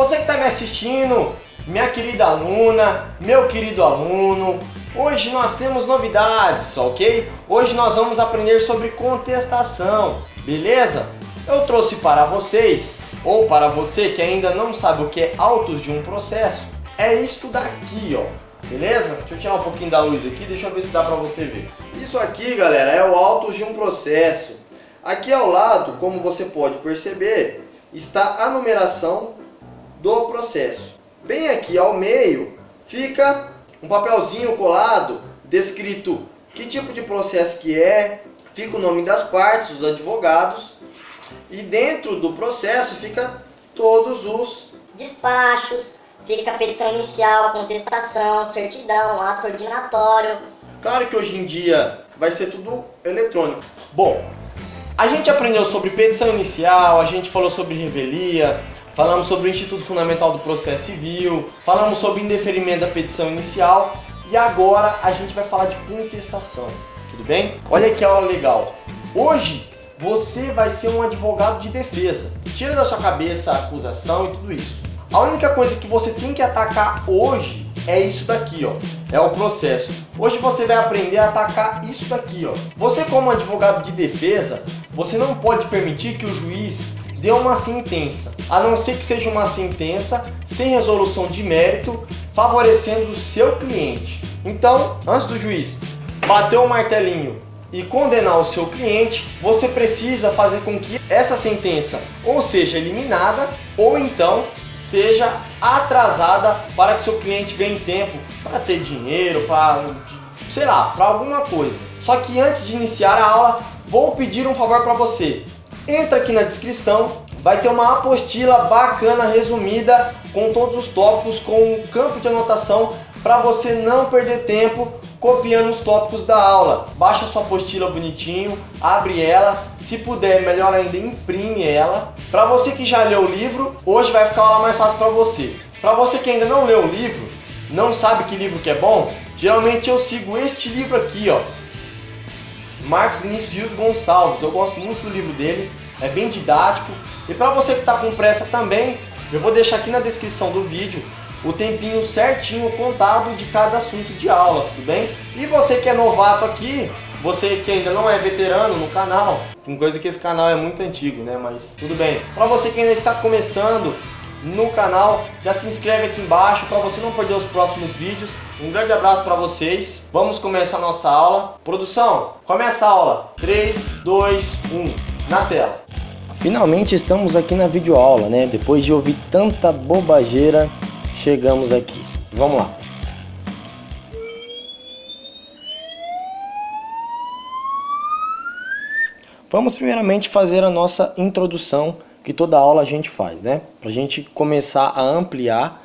Você que está me assistindo, minha querida aluna, meu querido aluno, hoje nós temos novidades, ok? Hoje nós vamos aprender sobre contestação, beleza? Eu trouxe para vocês, ou para você que ainda não sabe o que é autos de um processo, é isto daqui, ó. Beleza? Deixa eu tirar um pouquinho da luz aqui, deixa eu ver se dá para você ver. Isso aqui, galera, é o autos de um processo. Aqui ao lado, como você pode perceber, está a numeração do processo. Bem aqui ao meio fica um papelzinho colado, descrito que tipo de processo que é, fica o nome das partes, os advogados, e dentro do processo fica todos os despachos, fica a petição inicial, a contestação, certidão, ato coordenatório. Claro que hoje em dia vai ser tudo eletrônico. Bom, a gente aprendeu sobre petição inicial, a gente falou sobre revelia, falamos sobre o Instituto Fundamental do Processo Civil, falamos sobre indeferimento da petição inicial e agora a gente vai falar de contestação, tudo bem? Olha que aula legal. Hoje você vai ser um advogado de defesa. Tira da sua cabeça a acusação e tudo isso. A única coisa que você tem que atacar hoje é isso daqui, ó. É o processo. Hoje você vai aprender a atacar isso daqui, ó. Você como advogado de defesa, você não pode permitir que o juiz dê uma sentença, a não ser que seja uma sentença sem resolução de mérito, favorecendo o seu cliente. Então, antes do juiz bater o martelinho e condenar o seu cliente, você precisa fazer com que essa sentença ou seja eliminada ou então seja atrasada para que seu cliente ganhe tempo para ter dinheiro, para, sei lá, para alguma coisa. Só que antes de iniciar a aula, vou pedir um favor para você. Entra aqui na descrição, vai ter uma apostila bacana, resumida, com todos os tópicos, com um campo de anotação, para você não perder tempo copiando os tópicos da aula. Baixa sua apostila bonitinho, abre ela, se puder, melhor ainda, imprime ela. Para você que já leu o livro, hoje vai ficar uma aula mais fácil para você. Para você que ainda não leu o livro, não sabe que livro que é bom, geralmente eu sigo este livro aqui, ó, Marcos Vinícius Gonçalves. Eu gosto muito do livro dele, é bem didático. E para você que está com pressa também, eu vou deixar aqui na descrição do vídeo o tempinho certinho contado de cada assunto de aula, tudo bem? E você que é novato aqui, você que ainda não é veterano no canal, tem coisa que esse canal é muito antigo, né? Mas tudo bem. Para você que ainda está começando no canal, já se inscreve aqui embaixo para você não perder os próximos vídeos. Um grande abraço para vocês. Vamos começar a nossa aula. Produção, começa a aula. 3, 2, 1, na tela. Finalmente estamos aqui na videoaula, né? Depois de ouvir tanta bobageira, chegamos aqui. Vamos lá. Vamos primeiramente fazer a nossa introdução, que toda aula a gente faz, né? Para a gente começar a ampliar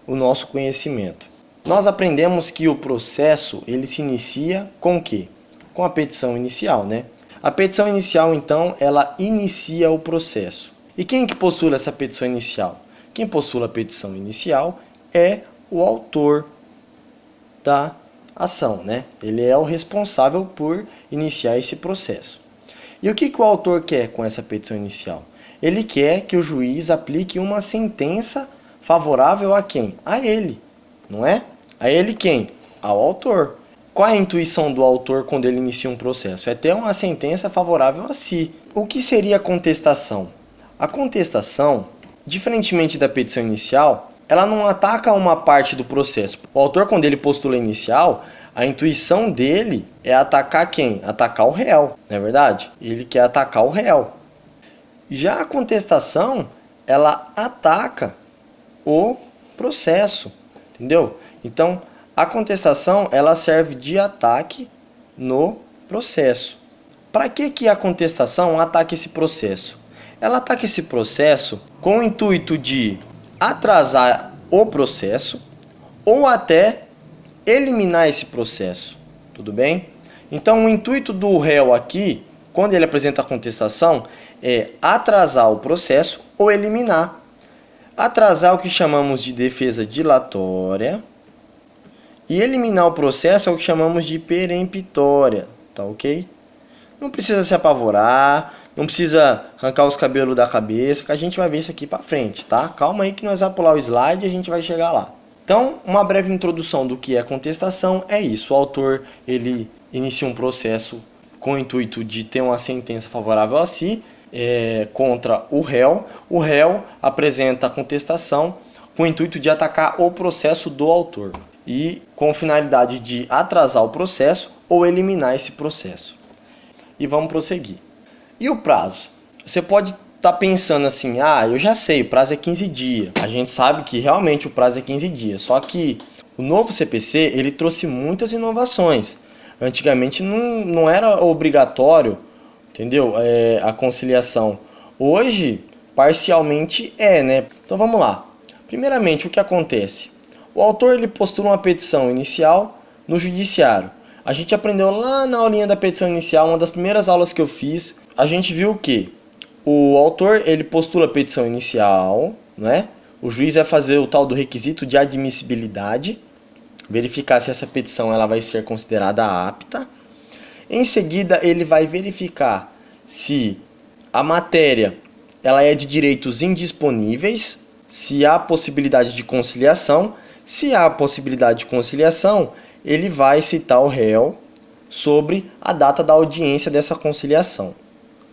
o nosso conhecimento. Nós aprendemos que o processo, ele se inicia com o quê? Com a petição inicial, né? A petição inicial, então, ela inicia o processo. E quem que postula essa petição inicial? Quem postula a petição inicial é o autor da ação, né? Ele é o responsável por iniciar esse processo. E o que o autor quer com essa petição inicial? Ele quer que o juiz aplique uma sentença favorável a quem? A ele, não é? A ele quem? Ao autor. Qual é a intuição do autor quando ele inicia um processo? É ter uma sentença favorável a si. O que seria a contestação? A contestação, diferentemente da petição inicial, ela não ataca uma parte do processo. O autor, quando ele postula a inicial, a intuição dele é atacar quem? Atacar o réu, não é verdade? Ele quer atacar o réu. Já a contestação, ela ataca o processo, entendeu? Então, a contestação, ela serve de ataque no processo. Para que a contestação ataca esse processo? Ela ataca esse processo com o intuito de atrasar o processo ou até eliminar esse processo, tudo bem? Então, o intuito do réu aqui, quando ele apresenta a contestação, é atrasar o processo ou eliminar. Atrasar o que chamamos de defesa dilatória e eliminar o processo é o que chamamos de peremptória, tá ok? Não precisa se apavorar, Não precisa arrancar os cabelos da cabeça, que a gente vai ver isso aqui pra frente, tá? Calma aí que nós vamos pular o slide e a gente vai chegar lá. Então, uma breve introdução do que é contestação é isso. O autor, ele inicia um processo com o intuito de ter uma sentença favorável a si, contra o réu. O réu apresenta a contestação com o intuito de atacar o processo do autor e com finalidade de atrasar o processo ou eliminar esse processo. E vamos prosseguir. E o prazo? Você pode estar pensando assim, eu já sei, o prazo é 15 dias. A gente sabe que realmente o prazo é 15 dias, só que o novo CPC, ele trouxe muitas inovações. Antigamente não era obrigatório, entendeu? A conciliação. Hoje, parcialmente né? Então vamos lá. Primeiramente, o que acontece? O autor ele postula uma petição inicial no judiciário. A gente aprendeu lá na aulinha da petição inicial, uma das primeiras aulas que eu fiz, a gente viu que o autor ele postula a petição inicial, né? O juiz vai fazer o tal do requisito de admissibilidade, verificar se essa petição ela vai ser considerada apta. Em seguida, ele vai verificar se a matéria ela é de direitos indisponíveis, se há possibilidade de conciliação. Se há possibilidade de conciliação, ele vai citar o réu sobre a data da audiência dessa conciliação,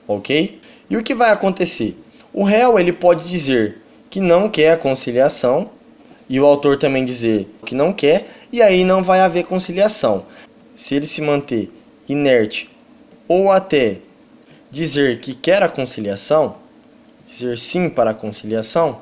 ok? E o que vai acontecer? O réu ele pode dizer que não quer a conciliação e o autor também dizer que não quer, e aí não vai haver conciliação. Se ele se manter inerte ou até dizer que quer a conciliação, dizer sim para a conciliação,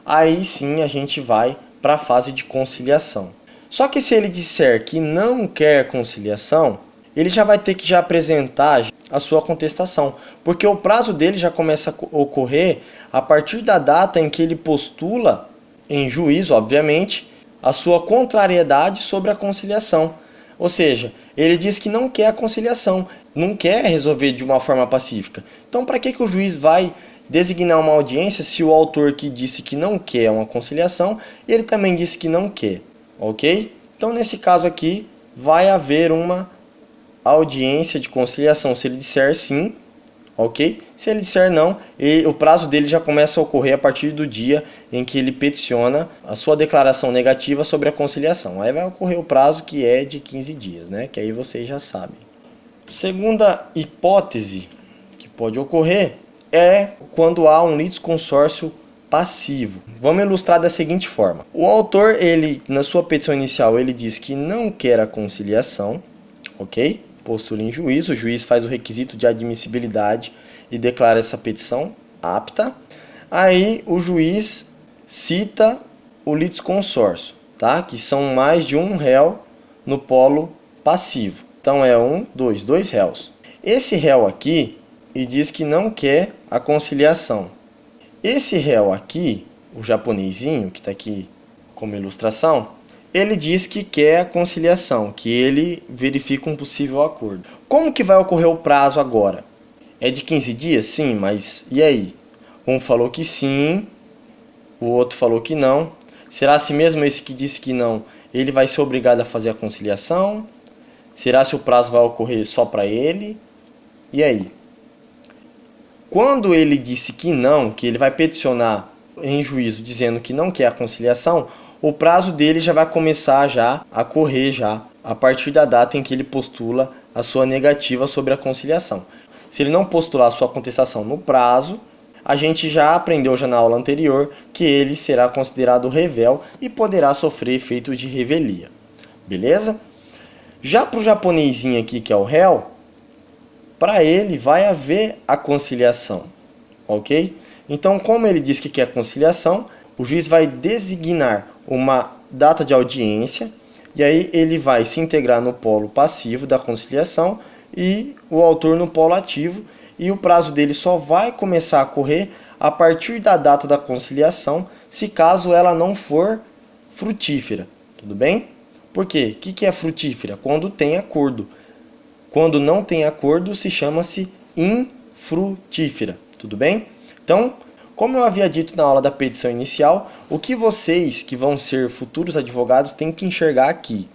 aí sim a gente vai para a fase de conciliação. Só que se ele disser que não quer conciliação, ele já vai ter que apresentar a sua contestação, porque o prazo dele já começa a ocorrer a partir da data em que ele postula, em juízo, obviamente, a sua contrariedade sobre a conciliação. Ou seja, ele diz que não quer a conciliação, não quer resolver de uma forma pacífica. Então, para que o juiz vai designar uma audiência se o autor que disse que não quer uma conciliação, ele também disse que não quer, ok? Então, nesse caso aqui, vai haver uma audiência de conciliação se ele disser sim, ok? Se ele disser não, o prazo dele já começa a ocorrer a partir do dia em que ele peticiona a sua declaração negativa sobre a conciliação. Aí vai ocorrer o prazo que é de 15 dias, né? Que aí vocês já sabem. Segunda hipótese que pode ocorrer é quando há um litisconsórcio passivo. Vamos ilustrar da seguinte forma. O autor, ele na sua petição inicial, ele diz que não quer a conciliação, ok? Postula em juízo, o juiz faz o requisito de admissibilidade e declara essa petição apta. Aí o juiz cita o litisconsórcio, tá? Que são mais de um réu no polo passivo. Então é dois réus. Esse réu aqui, ele diz que não quer a conciliação. Esse réu aqui, o japonesinho, que está aqui como ilustração, ele diz que quer a conciliação, que ele verifica um possível acordo. Como que vai ocorrer o prazo agora? É de 15 dias? Sim, mas e aí? Um falou que sim, o outro falou que não. Será se mesmo esse que disse que não, ele vai ser obrigado a fazer a conciliação? Será se o prazo vai ocorrer só para ele? E aí? Quando ele disse que não, que ele vai peticionar em juízo dizendo que não quer a conciliação, o prazo dele já vai começar a correr a partir da data em que ele postula a sua negativa sobre a conciliação. Se ele não postular a sua contestação no prazo, a gente já aprendeu na aula anterior que ele será considerado revel e poderá sofrer efeitos de revelia. Beleza? Já para o japonesinho aqui, que é o réu, para ele vai haver a conciliação, ok? Então, como ele diz que quer conciliação, o juiz vai designar uma data de audiência e aí ele vai se integrar no polo passivo da conciliação e o autor no polo ativo, e o prazo dele só vai começar a correr a partir da data da conciliação, se caso ela não for frutífera, tudo bem? Por quê? O que é frutífera? Quando tem acordo. Quando não tem acordo, se chama-se infrutífera, tudo bem? Então, como eu havia dito na aula da petição inicial, o que vocês que vão ser futuros advogados têm que enxergar aqui?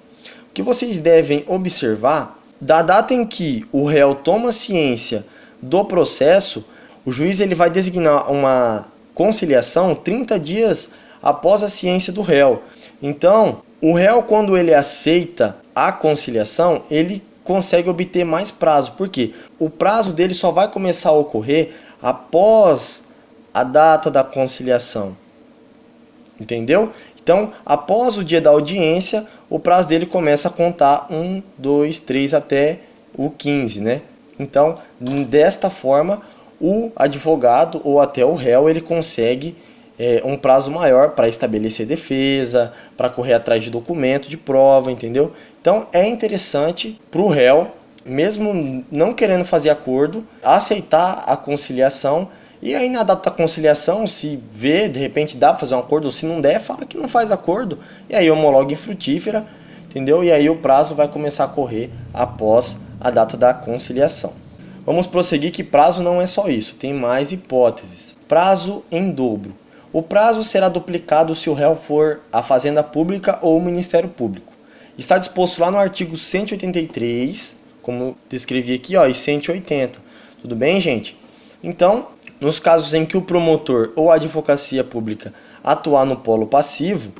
O que vocês devem observar, da data em que o réu toma ciência do processo, o juiz ele vai designar uma conciliação 30 dias após a ciência do réu. Então, o réu, quando ele aceita a conciliação, ele consegue obter mais prazo. Por quê? O prazo dele só vai começar a ocorrer após a data da conciliação. Entendeu? Então, após o dia da audiência, o prazo dele começa a contar 1, 2, 3 até o 15, né? Então, desta forma, o advogado ou até o réu, ele consegue um prazo maior para estabelecer defesa, para correr atrás de documento, de prova, entendeu? Então, é interessante para o réu, mesmo não querendo fazer acordo, aceitar a conciliação. E aí na data da conciliação, se vê, de repente dá para fazer um acordo, ou se não der, fala que não faz acordo. E aí homologa em frutífera, entendeu? E aí o prazo vai começar a correr após a data da conciliação. Vamos prosseguir que prazo não é só isso, tem mais hipóteses. Prazo em dobro. O prazo será duplicado se o réu for a Fazenda Pública ou o Ministério Público. Está disposto lá no artigo 183, como descrevi aqui, ó, e 180. Tudo bem, gente? Então, nos casos em que o promotor ou a advocacia pública atuar no polo passivo,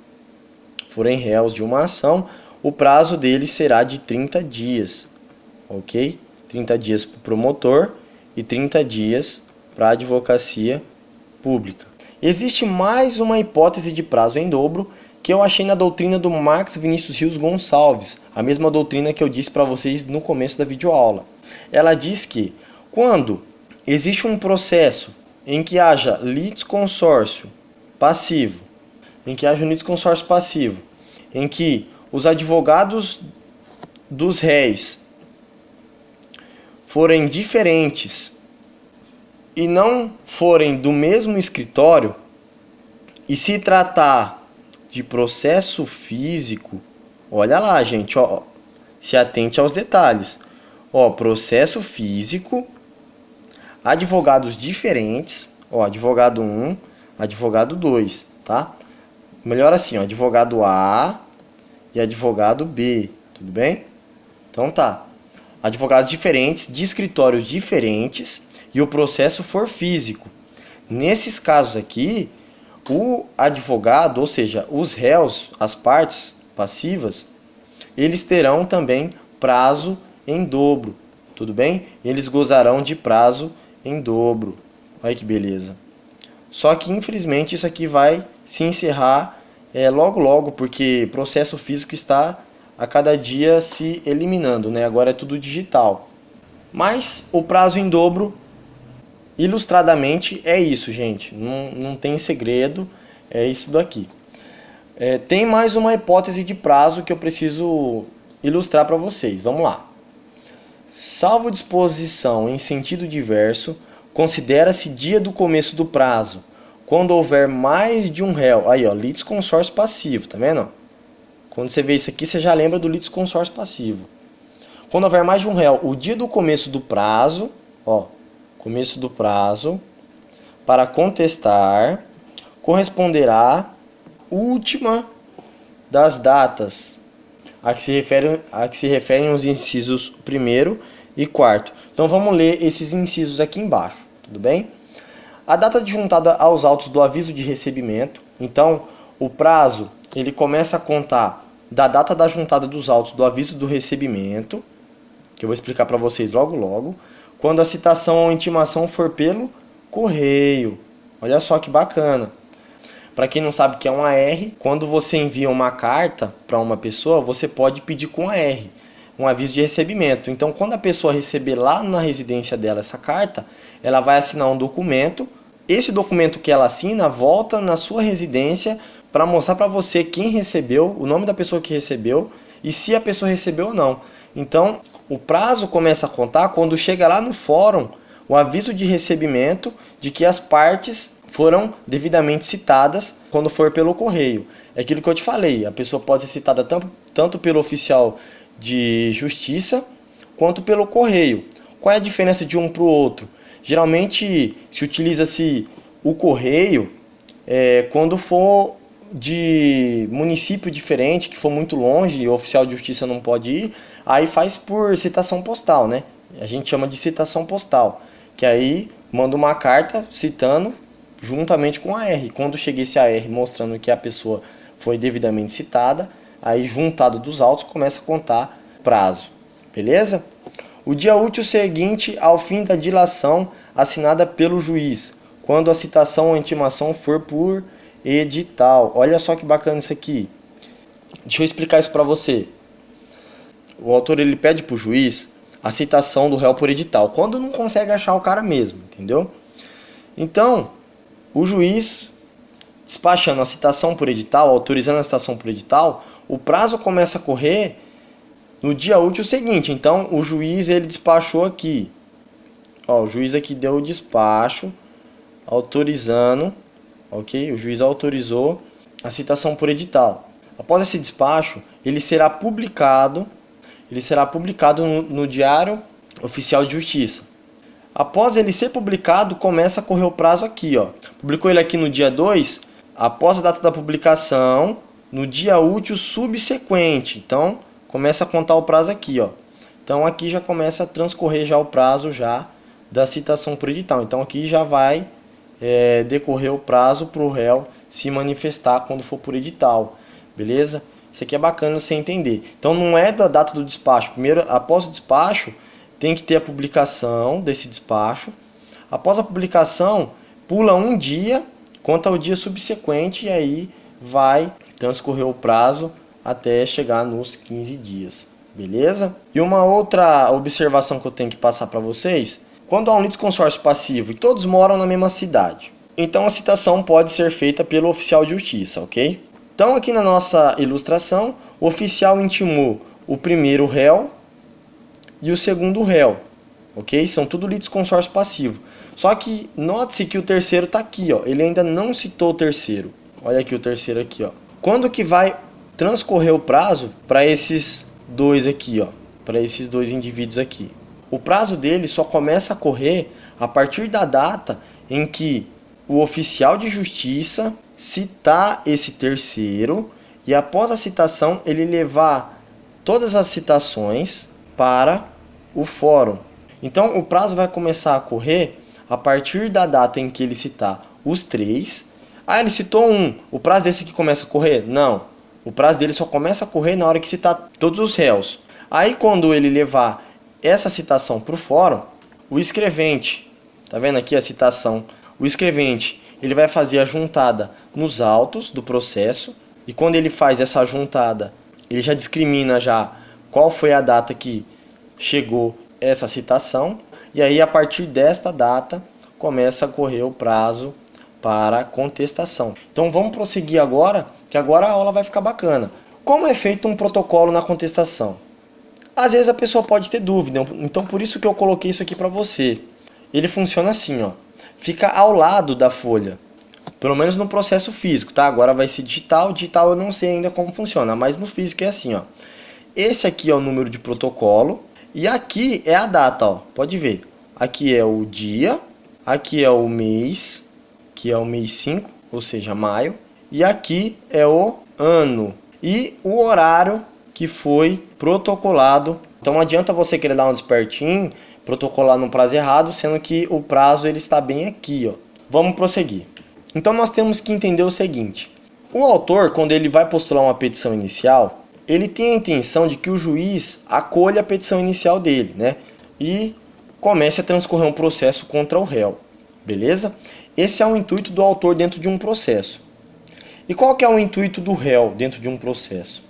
forem réus de uma ação, o prazo dele será de 30 dias, ok? 30 dias para o promotor e 30 dias para a advocacia pública. Existe mais uma hipótese de prazo em dobro que eu achei na doutrina do Marcos Vinícius Rios Gonçalves, a mesma doutrina que eu disse para vocês no começo da videoaula. Ela diz que quando existe um processo em que haja litisconsórcio passivo, em que os advogados dos réis forem diferentes e não forem do mesmo escritório, e se tratar de processo físico, olha lá, gente, ó, se atente aos detalhes. Ó, processo físico, advogados diferentes, ó, advogado 1, advogado 2, tá? Melhor assim, ó, advogado A e advogado B, tudo bem? Então tá. Advogados diferentes, de escritórios diferentes, e o processo for físico. Nesses casos aqui, o advogado, ou seja, os réus, as partes passivas, eles terão também prazo em dobro, tudo bem? Eles gozarão de prazo em dobro. Olha que beleza. Só que, infelizmente, isso aqui vai se encerrar logo logo, porque processo físico está a cada dia se eliminando, né? Agora é tudo digital. Mas o prazo em dobro, ilustradamente, é isso, gente. Não tem segredo, é isso daqui. Tem mais uma hipótese de prazo que eu preciso ilustrar para vocês. Vamos lá. Salvo disposição em sentido diverso, considera-se dia do começo do prazo, quando houver mais de um réu. Aí, ó, litisconsórcio passivo, tá vendo? Quando você vê isso aqui, você já lembra do litisconsórcio passivo. Quando houver mais de um réu, o dia do começo do prazo, ó, começo do prazo, para contestar, corresponderá última das datas a que se referem os incisos 1º e 4º. Então vamos ler esses incisos aqui embaixo, tudo bem? A data adjuntada aos autos do aviso de recebimento. Então, o prazo ele começa a contar da data da juntada dos autos do aviso do recebimento, que eu vou explicar para vocês logo logo, quando a citação ou intimação for pelo correio. Olha só que bacana. Para quem não sabe o que é um AR, quando você envia uma carta para uma pessoa, você pode pedir com AR, um aviso de recebimento. Então, quando a pessoa receber lá na residência dela essa carta, ela vai assinar um documento. Esse documento que ela assina volta na sua residência para mostrar para você quem recebeu, o nome da pessoa que recebeu e se a pessoa recebeu ou não. Então, o prazo começa a contar quando chega lá no fórum o aviso de recebimento de que as partes foram devidamente citadas quando for pelo correio. É aquilo que eu te falei, a pessoa pode ser citada tanto pelo oficial de justiça quanto pelo correio. Qual é a diferença de um para o outro? Geralmente se utiliza-se o correio quando for de município diferente, que for muito longe e o oficial de justiça não pode ir, aí faz por citação postal, né? A gente chama de citação postal. Que aí manda uma carta citando juntamente com a R. Quando chega esse AR mostrando que a pessoa foi devidamente citada, aí juntado dos autos começa a contar prazo. Beleza? O dia útil seguinte ao fim da dilação assinada pelo juiz, quando a citação ou intimação for por edital. Olha só que bacana isso aqui. Deixa eu explicar isso para você. O autor ele pede para o juiz a citação do réu por edital, quando não consegue achar o cara mesmo, entendeu? Então, o juiz despachando a citação por edital, autorizando a citação por edital, o prazo começa a correr no dia útil seguinte. Então, o juiz ele despachou aqui. Ó, o juiz aqui deu o despacho autorizando, ok? O juiz autorizou a citação por edital. Após esse despacho, ele será publicado no Diário Oficial de Justiça. Após ele ser publicado, começa a correr o prazo aqui, ó. Publicou ele aqui no dia 2, após a data da publicação, no dia útil subsequente. Então, começa a contar o prazo aqui, ó. Então, aqui já começa a transcorrer já o prazo já da citação por edital. Então, aqui já vai decorrer o prazo para o réu se manifestar quando for por edital. Beleza? Isso aqui é bacana você entender. Então, não é da data do despacho. Primeiro, após o despacho, tem que ter a publicação desse despacho. Após a publicação, pula um dia, conta o dia subsequente e aí vai transcorrer o prazo até chegar nos 15 dias. Beleza? E uma outra observação que eu tenho que passar para vocês, quando há um litisconsórcio passivo e todos moram na mesma cidade, então a citação pode ser feita pelo oficial de justiça, ok? Então aqui na nossa ilustração, o oficial intimou o primeiro réu e o segundo réu, ok? São tudo litisconsórcio passivo. Só que note-se que o terceiro está aqui, ó. Ele ainda não citou o terceiro. Olha aqui o terceiro aqui, ó. Quando que vai transcorrer o prazo para esses dois aqui, ó? Para esses dois indivíduos aqui. O prazo dele só começa a correr a partir da data em que o oficial de justiça citar esse terceiro e após a citação ele levar todas as citações para o fórum. Então o prazo vai começar a correr a partir da data em que ele citar os três. Ah, ele citou um. O prazo desse aqui começa a correr? Não. O prazo dele só começa a correr na hora que citar todos os réus. Aí quando ele levar essa citação para o fórum, o escrevente, tá vendo aqui a citação? O escrevente, ele vai fazer a juntada nos autos do processo e quando ele faz essa juntada, ele já discrimina já qual foi a data que chegou essa citação e aí a partir desta data começa a correr o prazo para contestação. Então vamos prosseguir agora, que agora a aula vai ficar bacana. Como é feito um protocolo na contestação? Às vezes a pessoa pode ter dúvida, então por isso que eu coloquei isso aqui para você. Ele funciona assim, ó. Fica ao lado da folha, pelo menos no processo físico, tá? Agora vai ser digital, eu não sei ainda como funciona, mas no físico é assim, ó. Esse aqui é o número de protocolo e aqui é a data, ó. Pode ver. Aqui é o dia, aqui é o mês, que é o mês 5, ou seja, maio, e aqui é o ano e o horário que foi protocolado. Então não adianta você querer dar um despertinho, protocolar no prazo errado, sendo que o prazo ele está bem aqui, ó. Vamos prosseguir. Então nós temos que entender o seguinte. O autor, quando ele vai postular uma petição inicial, ele tem a intenção de que o juiz acolha a petição inicial dele, né? E comece a transcorrer um processo contra o réu. Beleza? Esse é o intuito do autor dentro de um processo. E qual que é o intuito do réu dentro de um processo?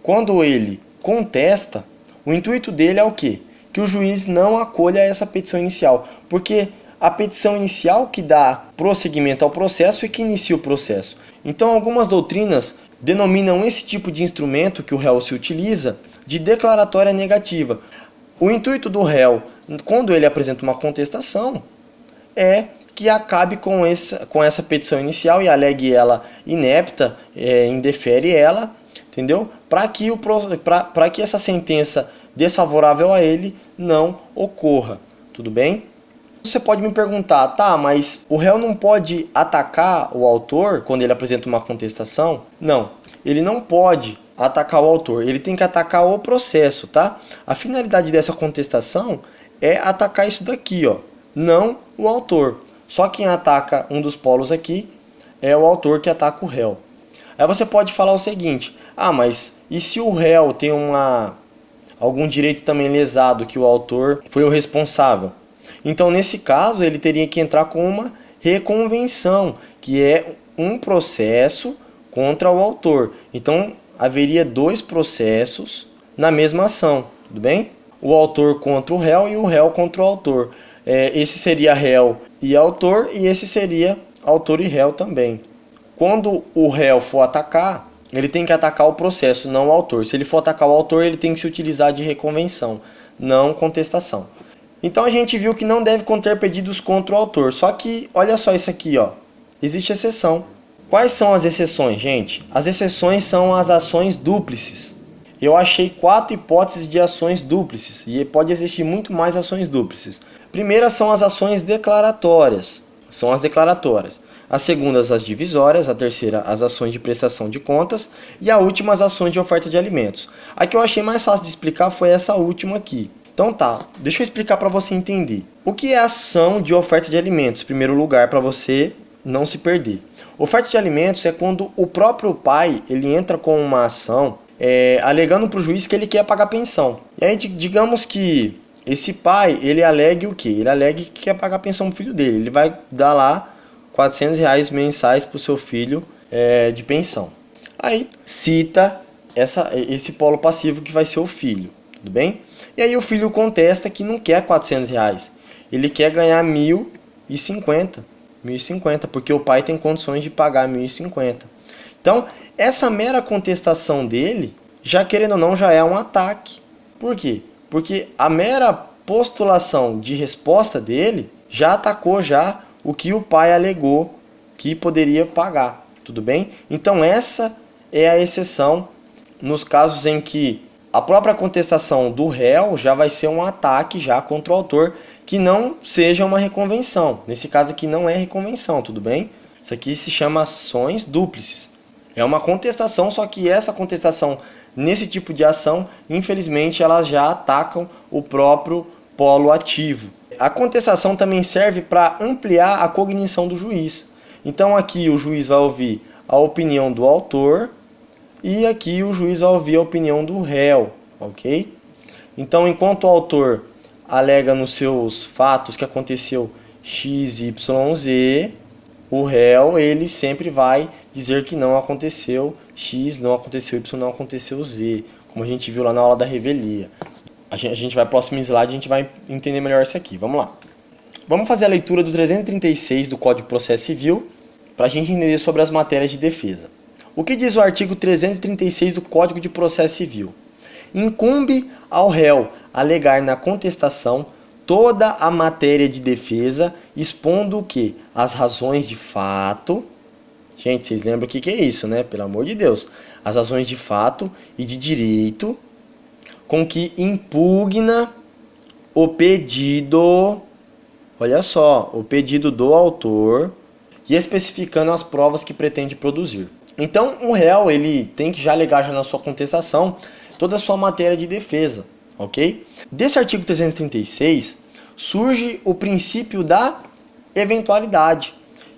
Quando ele contesta, o intuito dele é o quê? Que o juiz não acolha essa petição inicial. Porque a petição inicial que dá prosseguimento ao processo e que inicia o processo. Então algumas doutrinas denominam esse tipo de instrumento que o réu se utiliza de declaratória negativa. O intuito do réu, quando ele apresenta uma contestação, é que acabe com essa petição inicial e alegue ela inepta, indefere ela, entendeu? Para que essa sentença desfavorável a ele não ocorra, tudo bem? Você pode me perguntar, tá, mas o réu não pode atacar o autor quando ele apresenta uma contestação? Não, ele não pode atacar o autor, ele tem que atacar o processo, tá? A finalidade dessa contestação é atacar isso daqui, ó. não o autor. Só quem ataca um dos polos aqui é o autor que ataca o réu. Aí você pode falar o seguinte: ah, mas e se o réu tem algum direito também lesado que o autor foi o responsável? Então, nesse caso, ele teria que entrar com uma reconvenção, que é um processo contra o autor. Então, haveria 2 processos na mesma ação, tudo bem? O autor contra o réu e o réu contra o autor. Esse seria réu e autor, e esse seria autor e réu também. Quando o réu for atacar, ele tem que atacar o processo, não o autor. Se ele for atacar o autor, ele tem que se utilizar de reconvenção, não contestação. Então a gente viu que não deve conter pedidos contra o autor. Só que, olha só isso aqui, ó. Existe exceção. Quais são as exceções, gente? As exceções são as ações dúplices. Eu achei 4 hipóteses de ações dúplices, e pode existir muito mais ações dúplices. Primeira são as ações declaratórias. São as declaratórias. A segunda, as divisórias. A terceira, as ações de prestação de contas. E a última, as ações de oferta de alimentos. A que eu achei mais fácil de explicar foi essa última aqui. Então tá, deixa eu explicar para você entender. O que é ação de oferta de alimentos? Em primeiro lugar, para você não se perder. Oferta de alimentos é quando o próprio pai ele entra com uma ação alegando para o juiz que ele quer pagar pensão. E aí, digamos que esse pai, ele alegue o quê? Ele alegue que quer pagar pensão pro filho dele. Ele vai dar lá R$400 mensais pro seu filho de pensão. Aí cita esse polo passivo que vai ser o filho, tudo bem? E aí o filho contesta que não quer R$400. Ele quer ganhar 1.050, porque o pai tem condições de pagar 1.050. Então, essa mera contestação dele, já querendo ou não, já é um ataque. Por quê? Porque a mera postulação de resposta dele já atacou já o que o pai alegou que poderia pagar, tudo bem? Então essa é a exceção nos casos em que a própria contestação do réu já vai ser um ataque já contra o autor, que não seja uma reconvenção. Nesse caso aqui não é reconvenção, tudo bem? Isso aqui se chama ações dúplices. É uma contestação, só que essa contestação nesse tipo de ação, infelizmente, elas já atacam o próprio polo ativo. A contestação também serve para ampliar a cognição do juiz. Então aqui o juiz vai ouvir a opinião do autor e aqui o juiz vai ouvir a opinião do réu, ok? Então, enquanto o autor alega nos seus fatos que aconteceu X, Y, Z, o réu ele sempre vai dizer que não aconteceu X, não aconteceu Y, não aconteceu Z, como a gente viu lá na aula da revelia. A gente vai para o próximo slide, a gente vai entender melhor isso aqui. Vamos lá. Vamos fazer a leitura do 336 do Código de Processo Civil para a gente entender sobre as matérias de defesa. O que diz o artigo 336 do Código de Processo Civil? Incumbe ao réu alegar na contestação toda a matéria de defesa, expondo o quê? As razões de fato. Gente, vocês lembram o que é isso, né? Pelo amor de Deus. As razões de fato e de direito com que impugna o pedido, olha só, o pedido do autor e especificando as provas que pretende produzir. Então, o réu, ele tem que já alegar já na sua contestação toda a sua matéria de defesa, ok? Desse artigo 336, surge o princípio da eventualidade,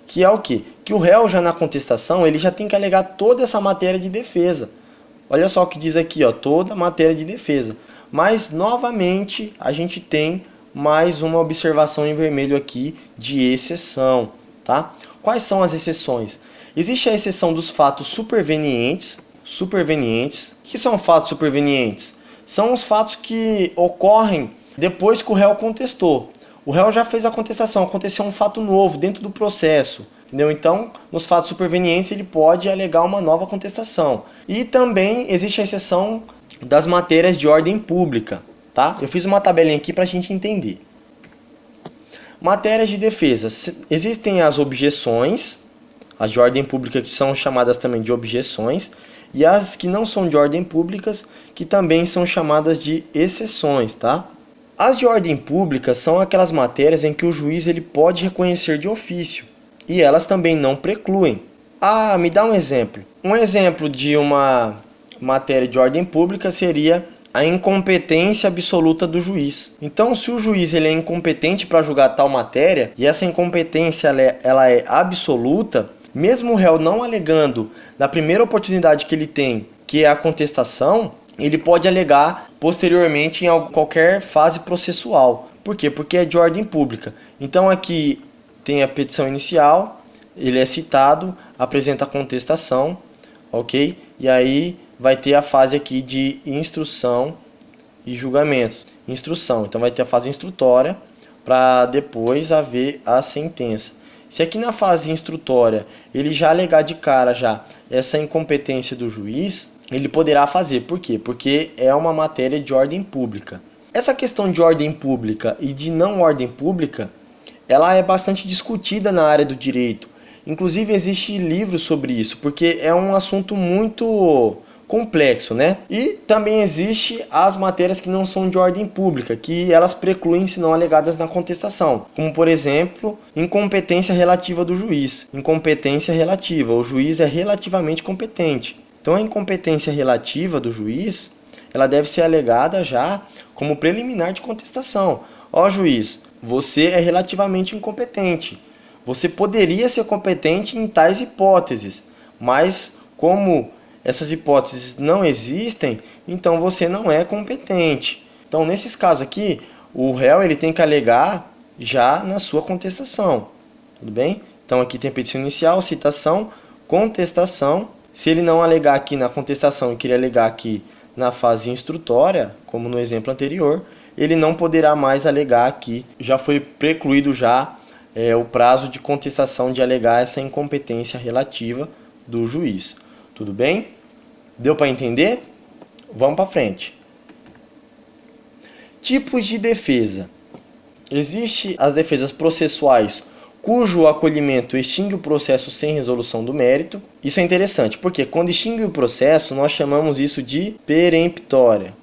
que é o quê? Que o réu já na contestação, ele já tem que alegar toda essa matéria de defesa. Olha só o que diz aqui, ó, toda a matéria de defesa. Mas, novamente, a gente tem mais uma observação em vermelho aqui de exceção, tá? Quais são as exceções? Existe a exceção dos fatos supervenientes. O que são fatos supervenientes? São os fatos que ocorrem depois que o réu contestou. O réu já fez a contestação, aconteceu um fato novo dentro do processo. Entendeu? Então, nos fatos supervenientes, ele pode alegar uma nova contestação. E também existe a exceção das matérias de ordem pública. Tá? Eu fiz uma tabelinha aqui para a gente entender. Matérias de defesa. Existem as objeções, as de ordem pública que são chamadas também de objeções, e as que não são de ordem pública, que também são chamadas de exceções. Tá? As de ordem pública são aquelas matérias em que o juiz ele pode reconhecer de ofício. E elas também não precluem. Me dá um exemplo. Um exemplo de uma matéria de ordem pública seria a incompetência absoluta do juiz. Então, se o juiz ele é incompetente para julgar tal matéria, e essa incompetência ela é absoluta, mesmo o réu não alegando na primeira oportunidade que ele tem, que é a contestação, ele pode alegar posteriormente em qualquer fase processual. Por quê? Porque é de ordem pública. Então aqui tem a petição inicial, ele é citado, apresenta a contestação, ok? E aí vai ter a fase aqui de instrução e julgamento. Instrução, então vai ter a fase instrutória para depois haver a sentença. Se aqui na fase instrutória ele já alegar de cara já essa incompetência do juiz, ele poderá fazer. Por quê? Porque é uma matéria de ordem pública. Essa questão de ordem pública e de não ordem pública, ela é bastante discutida na área do direito. Inclusive existe livros sobre isso, porque é um assunto muito complexo, né? E também existe as matérias que não são de ordem pública, que elas precluem se não alegadas na contestação, como por exemplo, incompetência relativa do juiz. Incompetência relativa, o juiz é relativamente competente. Então a incompetência relativa do juiz, ela deve ser alegada já como preliminar de contestação. Ó juiz, você é relativamente incompetente. Você poderia ser competente em tais hipóteses, mas como essas hipóteses não existem, então você não é competente. Então, nesses casos aqui, o réu ele tem que alegar já na sua contestação. Tudo bem? Então, aqui tem petição inicial, citação, contestação. Se ele não alegar aqui na contestação e querer alegar aqui na fase instrutória, como no exemplo anterior, ele não poderá mais alegar aqui. Já foi precluído já o prazo de contestação de alegar essa incompetência relativa do juiz. Tudo bem? Deu para entender? Vamos para frente. Tipos de defesa. Existem as defesas processuais cujo acolhimento extingue o processo sem resolução do mérito. Isso é interessante, porque quando extingue o processo, nós chamamos isso de peremptória.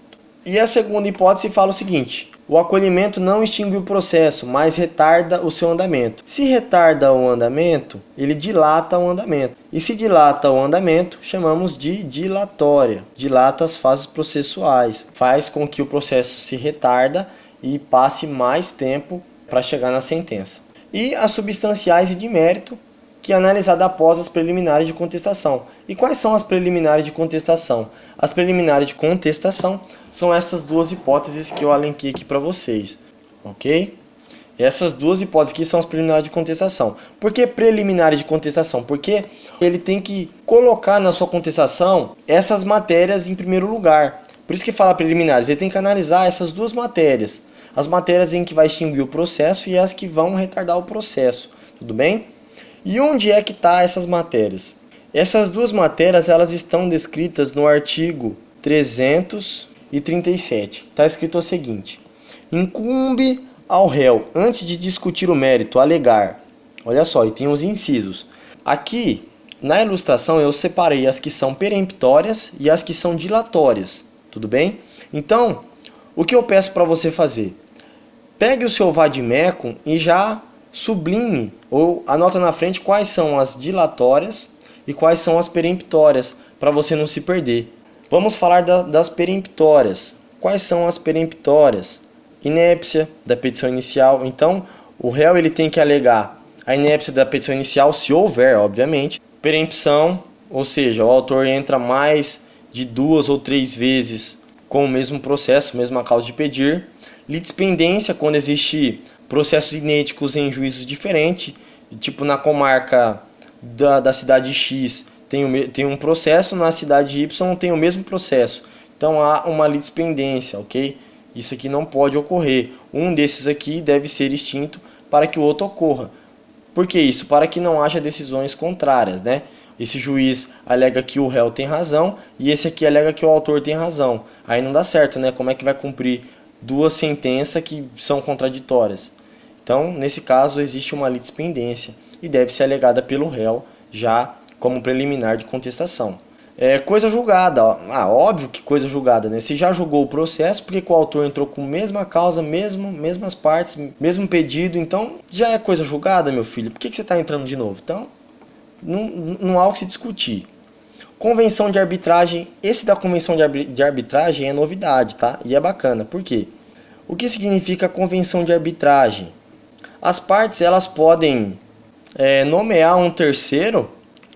E a segunda hipótese fala o seguinte: o acolhimento não extingue o processo, mas retarda o seu andamento. Se retarda o andamento, ele dilata o andamento. E se dilata o andamento, chamamos de dilatória. Dilata as fases processuais. Faz com que o processo se retarda e passe mais tempo para chegar na sentença. E as substanciais e de mérito, que é analisada após as preliminares de contestação. E quais são as preliminares de contestação? As preliminares de contestação são essas duas hipóteses que eu elenquei aqui para vocês, ok? Essas duas hipóteses aqui são as preliminares de contestação. Por que preliminares de contestação? Porque ele tem que colocar na sua contestação essas matérias em primeiro lugar. Por isso que fala preliminares, ele tem que analisar essas duas matérias. As matérias em que vai extinguir o processo e as que vão retardar o processo, tudo bem? E onde é que está essas matérias? Essas duas matérias elas estão descritas no artigo 337. Está escrito o seguinte: incumbe ao réu, antes de discutir o mérito, alegar. Olha só, e tem os incisos. Aqui, na ilustração, eu separei as que são peremptórias e as que são dilatórias. Tudo bem? Então, o que eu peço para você fazer? Pegue o seu vade-mecum e já sublinhe ou anota na frente quais são as dilatórias e quais são as peremptórias, para você não se perder. Vamos falar das peremptórias. Quais são as peremptórias? Inépcia da petição inicial. Então, o réu ele tem que alegar a inépcia da petição inicial, se houver, obviamente. Perempção, ou seja, o autor entra mais de 2 ou 3 vezes com o mesmo processo, mesma causa de pedir. Litispendência, quando existe processos idênticos em juízos diferentes, tipo na comarca da cidade X tem um processo, na cidade Y tem o mesmo processo. Então há uma litispendência, ok? Isso aqui não pode ocorrer. Um desses aqui deve ser extinto para que o outro ocorra. Por que isso? Para que não haja decisões contrárias, né? Esse juiz alega que o réu tem razão e esse aqui alega que o autor tem razão. Aí não dá certo, né? Como é que vai cumprir duas sentenças que são contraditórias? Então, nesse caso, existe uma litispendência e deve ser alegada pelo réu já como preliminar de contestação. Coisa julgada, ó. Óbvio que coisa julgada, né? Se já julgou o processo, porque o autor entrou com a mesma causa, mesmas partes, mesmo pedido, então já é coisa julgada, meu filho. Por que você está entrando de novo? Então, não há o que se discutir. Convenção de arbitragem, esse da convenção de arbitragem é novidade, tá? E é bacana, por quê? O que significa convenção de arbitragem? As partes elas podem nomear um terceiro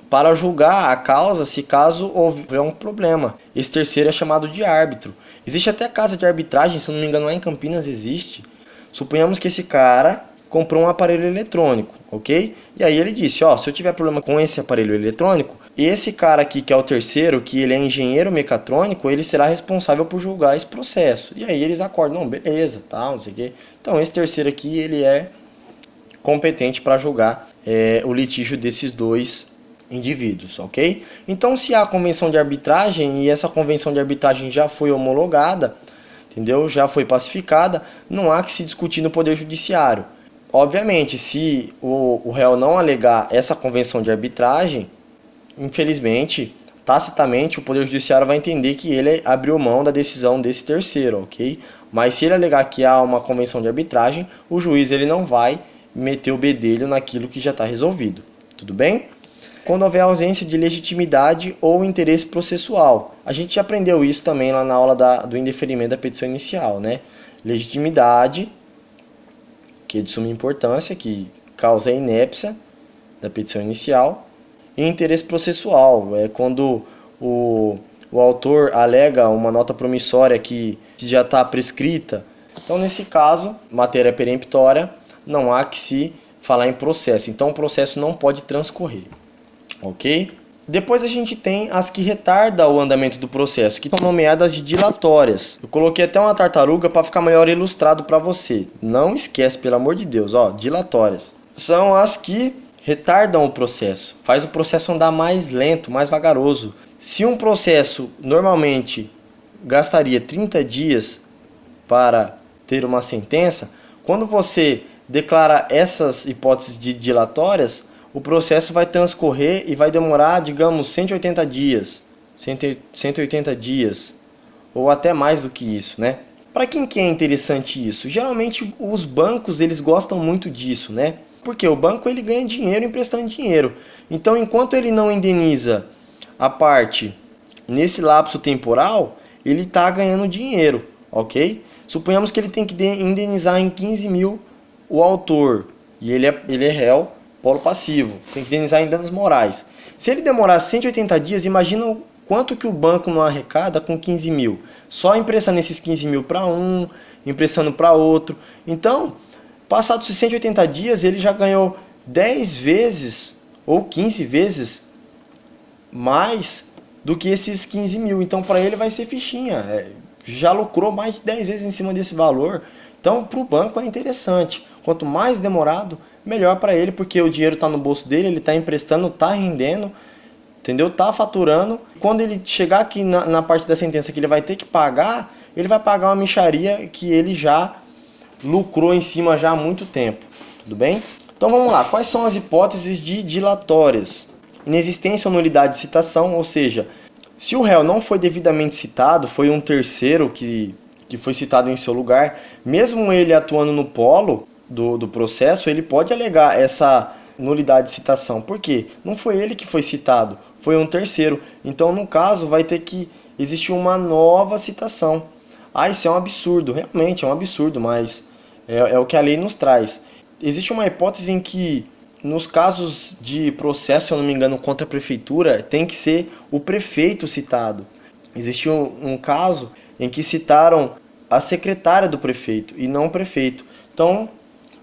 para julgar a causa se caso houver um problema. Esse terceiro é chamado de árbitro. Existe até casa de arbitragem, se eu não me engano lá em Campinas existe. Suponhamos que esse cara comprou um aparelho eletrônico, ok? E aí ele disse, ó, se eu tiver problema com esse aparelho eletrônico, esse cara aqui que é o terceiro, que ele é engenheiro mecatrônico, ele será responsável por julgar esse processo. E aí eles acordam, não, beleza, tal, não sei o quê. Então esse terceiro aqui, ele é competente para julgar o litígio desses dois indivíduos, ok? Então se há convenção de arbitragem e essa convenção de arbitragem já foi homologada, entendeu? Já foi pacificada, não há que se discutir no Poder Judiciário. Obviamente, se o réu não alegar essa convenção de arbitragem, infelizmente, tacitamente, o Poder Judiciário vai entender que ele abriu mão da decisão desse terceiro, ok? Mas se ele alegar que há uma convenção de arbitragem, o juiz ele não vai meter o bedelho naquilo que já está resolvido, tudo bem? Quando houver ausência de legitimidade ou interesse processual. A gente já aprendeu isso também lá na aula do indeferimento da petição inicial, né? Legitimidade, que é de suma importância, que causa a inépcia da petição inicial, e interesse processual, é quando o autor alega uma nota promissória que já está prescrita. Então, nesse caso, matéria peremptória, não há que se falar em processo. Então, o processo não pode transcorrer, ok? Depois a gente tem as que retardam o andamento do processo, que são nomeadas de dilatórias. Eu coloquei até uma tartaruga para ficar melhor ilustrado para você. Não esquece, pelo amor de Deus, ó, dilatórias. São as que retardam o processo, faz o processo andar mais lento, mais vagaroso. Se um processo normalmente gastaria 30 dias para ter uma sentença, quando você declara essas hipóteses de dilatórias, o processo vai transcorrer e vai demorar, digamos, 180 dias, 180 dias, ou até mais do que isso, né? Para quem que é interessante isso? Geralmente os bancos eles gostam muito disso, né? Porque o banco ele ganha dinheiro emprestando dinheiro. Então, enquanto ele não indeniza a parte nesse lapso temporal, ele está ganhando dinheiro, ok? Suponhamos que ele tem que indenizar em 15 mil o autor, e ele é réu, polo passivo, tem que indenizar em danos morais. Se ele demorar 180 dias, imagina o quanto que o banco não arrecada com 15 mil. Só emprestando esses 15 mil para um, emprestando para outro. Então, passados esses 180 dias, ele já ganhou 10 vezes ou 15 vezes mais do que esses 15 mil. Então, para ele vai ser fichinha. Já lucrou mais de 10 vezes em cima desse valor. Então, para o banco é interessante. Quanto mais demorado, melhor para ele, porque o dinheiro está no bolso dele, ele está emprestando, está rendendo, entendeu? Está faturando. Quando ele chegar aqui na parte da sentença que ele vai ter que pagar, ele vai pagar uma mixaria que ele já lucrou em cima já há muito tempo, tudo bem? Então vamos lá, quais são as hipóteses de dilatórias? Inexistência ou nulidade de citação, ou seja, se o réu não foi devidamente citado, foi um terceiro que foi citado em seu lugar, mesmo ele atuando no polo do processo, ele pode alegar essa nulidade de citação. Por quê? Não foi ele que foi citado, foi um terceiro. Então, no caso, vai ter que existir uma nova citação. Ah, isso é um absurdo. Realmente é um absurdo, mas é o que a lei nos traz. Existe uma hipótese em que, nos casos de processo, se eu não me engano, contra a prefeitura, tem que ser o prefeito citado. Existiu um caso em que citaram a secretária do prefeito e não o prefeito. Então,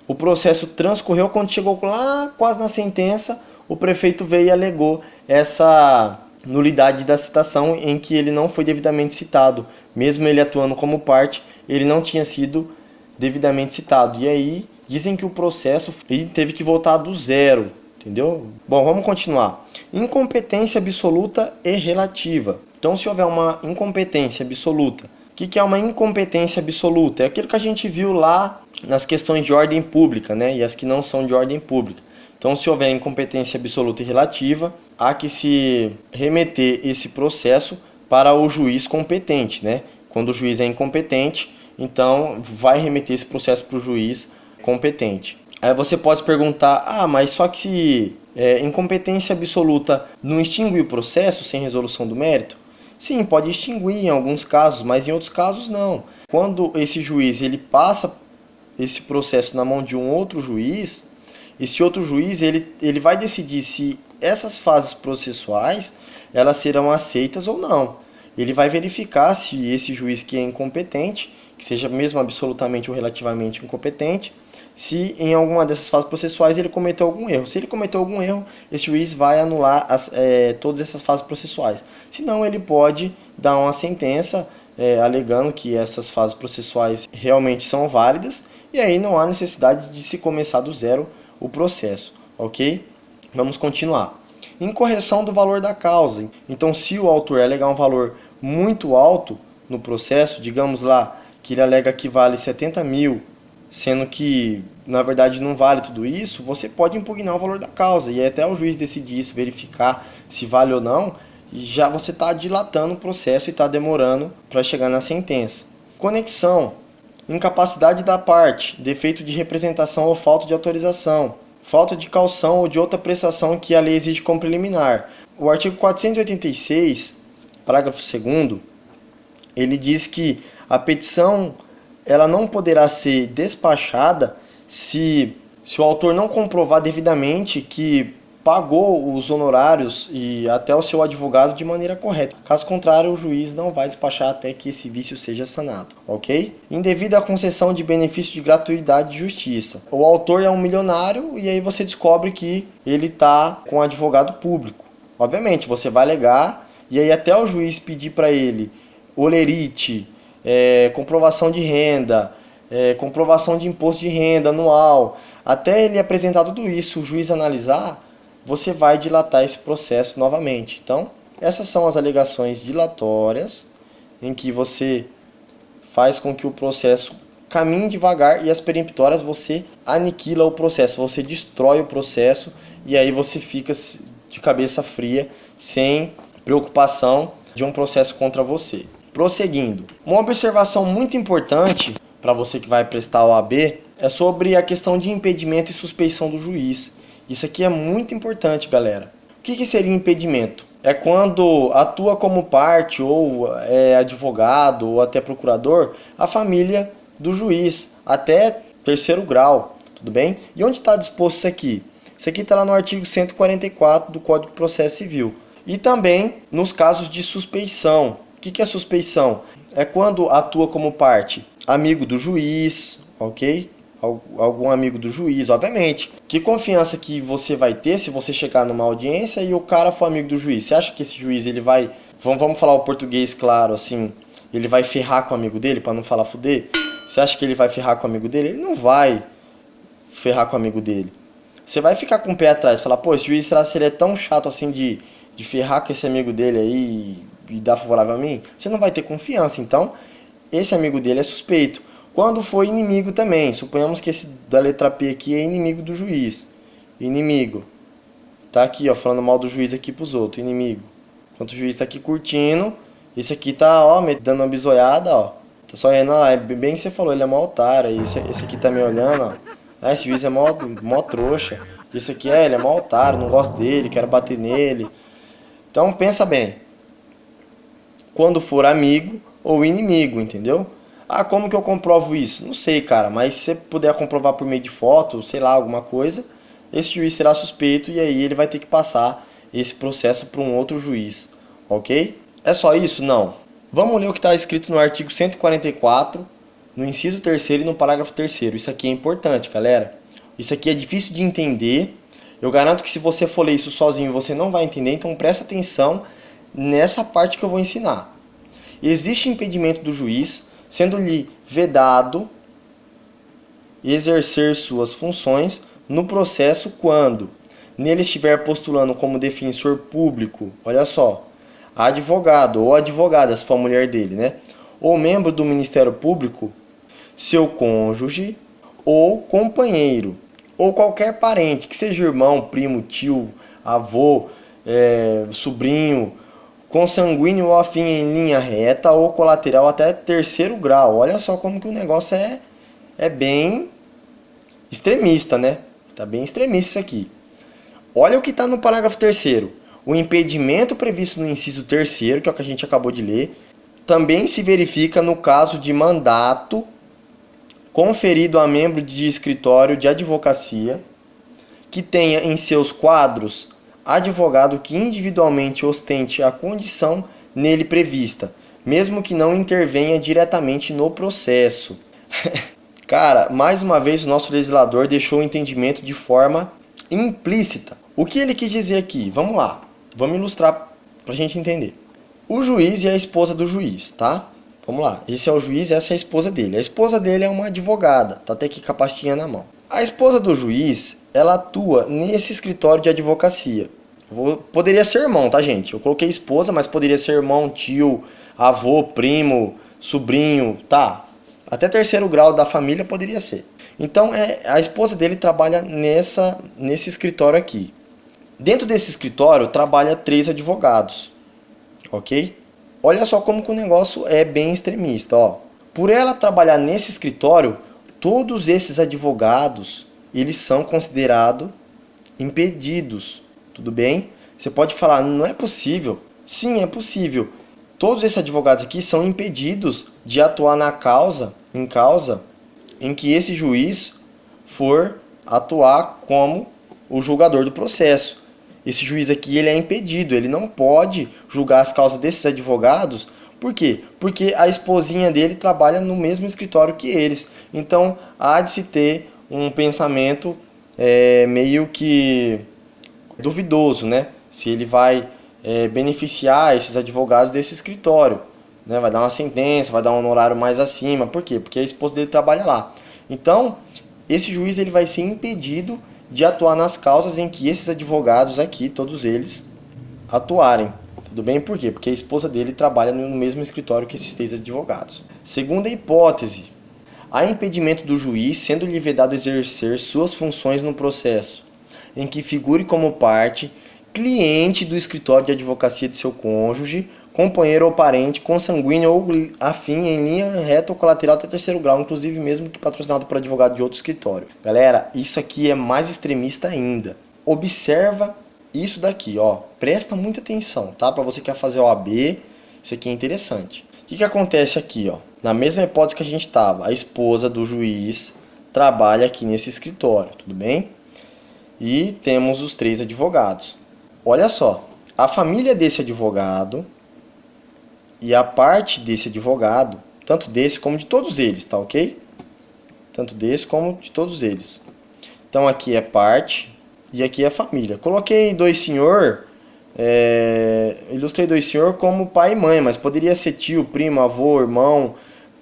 o processo transcorreu, quando chegou lá quase na sentença, o prefeito veio e alegou essa nulidade da citação em que ele não foi devidamente citado. Mesmo ele atuando como parte, ele não tinha sido devidamente citado. E aí, dizem que o processo teve que voltar do zero, entendeu? Bom, vamos continuar. Incompetência absoluta e relativa. Então, se houver uma incompetência absoluta, o que é uma incompetência absoluta? É aquilo que a gente viu lá nas questões de ordem pública, né? E as que não são de ordem pública. Então, se houver incompetência absoluta e relativa, há que se remeter esse processo para o juiz competente, né? Quando o juiz é incompetente, então vai remeter esse processo para o juiz competente. Aí você pode se perguntar, mas só que se Incompetência absoluta não extingue o processo sem resolução do mérito? Sim, pode extinguir em alguns casos, mas em outros casos não. Quando esse juiz ele passa esse processo na mão de um outro juiz, esse outro juiz ele vai decidir se essas fases processuais elas serão aceitas ou não. Ele vai verificar se esse juiz que é incompetente, que seja mesmo absolutamente ou relativamente incompetente, se em alguma dessas fases processuais ele cometeu algum erro. Se ele cometeu algum erro, esse juiz vai anular todas essas fases processuais. Senão ele pode dar uma sentença alegando que essas fases processuais realmente são válidas e aí não há necessidade de se começar do zero o processo, ok? Vamos continuar. Incorreção do valor da causa. Então, se o autor alegar um valor muito alto no processo, digamos lá que ele alega que vale 70 mil, sendo que na verdade não vale tudo isso, você pode impugnar o valor da causa e até o juiz decidir isso, verificar se vale ou não, já você está dilatando o processo e está demorando para chegar na sentença. Conexão. Incapacidade da parte, defeito de representação ou falta de autorização, falta de caução ou de outra prestação que a lei exige como preliminar. O artigo 486, parágrafo 2º, ele diz que a petição ela não poderá ser despachada se o autor não comprovar devidamente que pagou os honorários e até o seu advogado de maneira correta. Caso contrário, o juiz não vai despachar até que esse vício seja sanado, ok? Indevida concessão de benefício de gratuidade de justiça. O autor é um milionário e aí você descobre que ele está com um advogado público. Obviamente, você vai alegar e aí até o juiz pedir para ele olerite, comprovação de renda, comprovação de imposto de renda anual, até ele apresentar tudo isso, o juiz analisar, você vai dilatar esse processo novamente. Então, essas são as alegações dilatórias, em que você faz com que o processo caminhe devagar e as peremptórias você aniquila o processo, você destrói o processo e aí você fica de cabeça fria, sem preocupação de um processo contra você. Prosseguindo, uma observação muito importante para você que vai prestar o OAB é sobre a questão de impedimento e suspeição do juiz. Isso aqui é muito importante, galera. O que seria impedimento? É quando atua como parte, ou advogado, ou até procurador, a família do juiz, até 3º grau, tudo bem? E onde está disposto isso aqui? Isso aqui está lá no artigo 144 do Código de Processo Civil. E também nos casos de suspeição. O que é suspeição? É quando atua como parte amigo do juiz, ok? Algum amigo do juiz, obviamente. Que confiança que você vai ter se você chegar numa audiência e o cara for amigo do juiz? Você acha que esse juiz ele vai, vamos falar o português claro assim, ele vai ferrar com o amigo dele, para não falar fuder? Você acha que ele vai ferrar com o amigo dele? Ele não vai ferrar com o amigo dele. Você vai ficar com o pé atrás, falar, pô, esse juiz, será que ele é tão chato assim de ferrar com esse amigo dele aí e dar favorável a mim? Você não vai ter confiança, então esse amigo dele é suspeito. Quando for inimigo também, suponhamos que esse da letra P aqui é inimigo do juiz. Inimigo. Tá aqui, ó, falando mal do juiz aqui pros outros, inimigo. Enquanto o juiz tá aqui curtindo, esse aqui tá, ó, dando uma bisoiada, ó. Tá só olhando lá, é bem que você falou, ele é mó otário. Esse aqui tá me olhando, ó. Ah, esse juiz é mó trouxa. Esse aqui ele é mó otário, não gosto dele, quero bater nele. Então pensa bem. Quando for amigo ou inimigo, entendeu? Ah, como que eu comprovo isso? Não sei, cara, mas se você puder comprovar por meio de foto, sei lá, alguma coisa, esse juiz será suspeito e aí ele vai ter que passar esse processo para um outro juiz, ok? É só isso? Não. Vamos ler o que está escrito no artigo 144, no inciso 3º e no parágrafo 3º. Isso aqui é importante, galera. Isso aqui é difícil de entender. Eu garanto que se você for ler isso sozinho, você não vai entender, então presta atenção nessa parte que eu vou ensinar. Existe impedimento do juiz, sendo-lhe vedado exercer suas funções no processo quando nele estiver postulando como defensor público, olha só, advogado ou advogada, se for a mulher dele, né? Ou membro do Ministério Público, seu cônjuge ou companheiro, ou qualquer parente, que seja irmão, primo, tio, avô, sobrinho, consanguíneo ou afim em linha reta ou colateral até 3º grau. Olha só como que o negócio é bem extremista, né? Tá bem extremista isso aqui. Olha o que está no parágrafo 3º. O impedimento previsto no inciso 3º, que é o que a gente acabou de ler, também se verifica no caso de mandato conferido a membro de escritório de advocacia que tenha em seus quadros advogado que individualmente ostente a condição nele prevista, mesmo que não intervenha diretamente no processo. Cara, mais uma vez o nosso legislador deixou o entendimento de forma implícita. O que ele quis dizer aqui? Vamos lá, vamos ilustrar para a gente entender. O juiz e a esposa do juiz, tá? Vamos lá, esse é o juiz e essa é a esposa dele. A esposa dele é uma advogada, tá até aqui com a pastinha na mão. A esposa do juiz, ela atua nesse escritório de advocacia. Poderia ser irmão, tá, gente? Eu coloquei esposa, mas poderia ser irmão, tio, avô, primo, sobrinho, tá? Até 3º grau da família poderia ser. Então, a esposa dele trabalha nesse escritório aqui. Dentro desse escritório, trabalha 3 advogados, ok? Olha só como que o negócio é bem extremista, ó. Por ela trabalhar nesse escritório, todos esses advogados, eles são considerados impedidos, tudo bem? Você pode falar, não é possível. Sim, é possível. Todos esses advogados aqui são impedidos de atuar em causa em que esse juiz for atuar como o julgador do processo. Esse juiz aqui ele é impedido, ele não pode julgar as causas desses advogados. Por quê? Porque a esposinha dele trabalha no mesmo escritório que eles. Então, há de se ter um pensamento meio que duvidoso, né? Se ele vai beneficiar esses advogados desse escritório, né? Vai dar uma sentença, vai dar um honorário mais acima. Por quê? Porque a esposa dele trabalha lá. Então, esse juiz ele vai ser impedido de atuar nas causas em que esses advogados aqui, todos eles, atuarem. Tudo bem? Por quê? Porque a esposa dele trabalha no mesmo escritório que esses 3 advogados. Segunda hipótese, há impedimento do juiz sendo-lhe vedado exercer suas funções no processo, em que figure como parte, cliente do escritório de advocacia de seu cônjuge, companheiro ou parente, consanguíneo ou afim em linha reta ou colateral até 3º grau, inclusive mesmo que patrocinado por advogado de outro escritório. Galera, isso aqui é mais extremista ainda. Observa isso daqui, ó. Presta muita atenção, tá? Para você que quer fazer OAB, isso aqui é interessante. O que acontece aqui, ó? Na mesma hipótese que a gente estava, a esposa do juiz trabalha aqui nesse escritório, tudo bem? E temos os 3 advogados. Olha só, a família desse advogado e a parte desse advogado, tanto desse como de todos eles, tá ok? Tanto desse como de todos eles. Então aqui é parte e aqui é família. Coloquei 2 senhor, ilustrei 2 senhor como pai e mãe, mas poderia ser tio, primo, avô, irmão,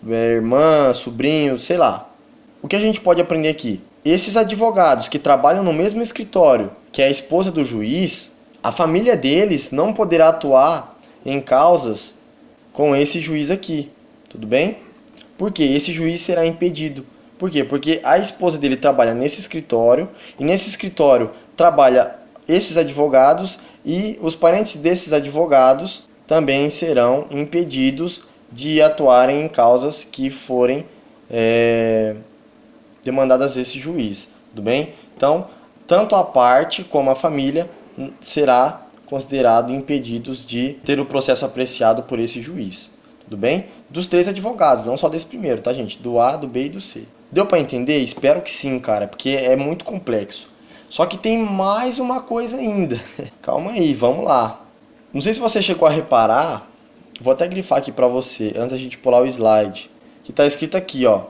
irmã, sobrinho, sei lá. O que a gente pode aprender aqui? Esses advogados que trabalham no mesmo escritório que a esposa do juiz, a família deles não poderá atuar em causas com esse juiz aqui, tudo bem? Porque esse juiz será impedido. Por quê? Porque a esposa dele trabalha nesse escritório, e nesse escritório trabalha esses advogados, e os parentes desses advogados também serão impedidos de atuarem em causas que forem demandadas a esse juiz, tudo bem? Então, tanto a parte como a família será considerado impedidos de ter o processo apreciado por esse juiz, tudo bem? Dos 3 advogados, não só desse primeiro, tá, gente? Do A, do B e do C. Deu para entender? Espero que sim, cara, porque é muito complexo. Só que tem mais uma coisa ainda. Calma aí, vamos lá. Não sei se você chegou a reparar, vou até grifar aqui para você, antes da gente pular o slide, que tá escrito aqui, ó,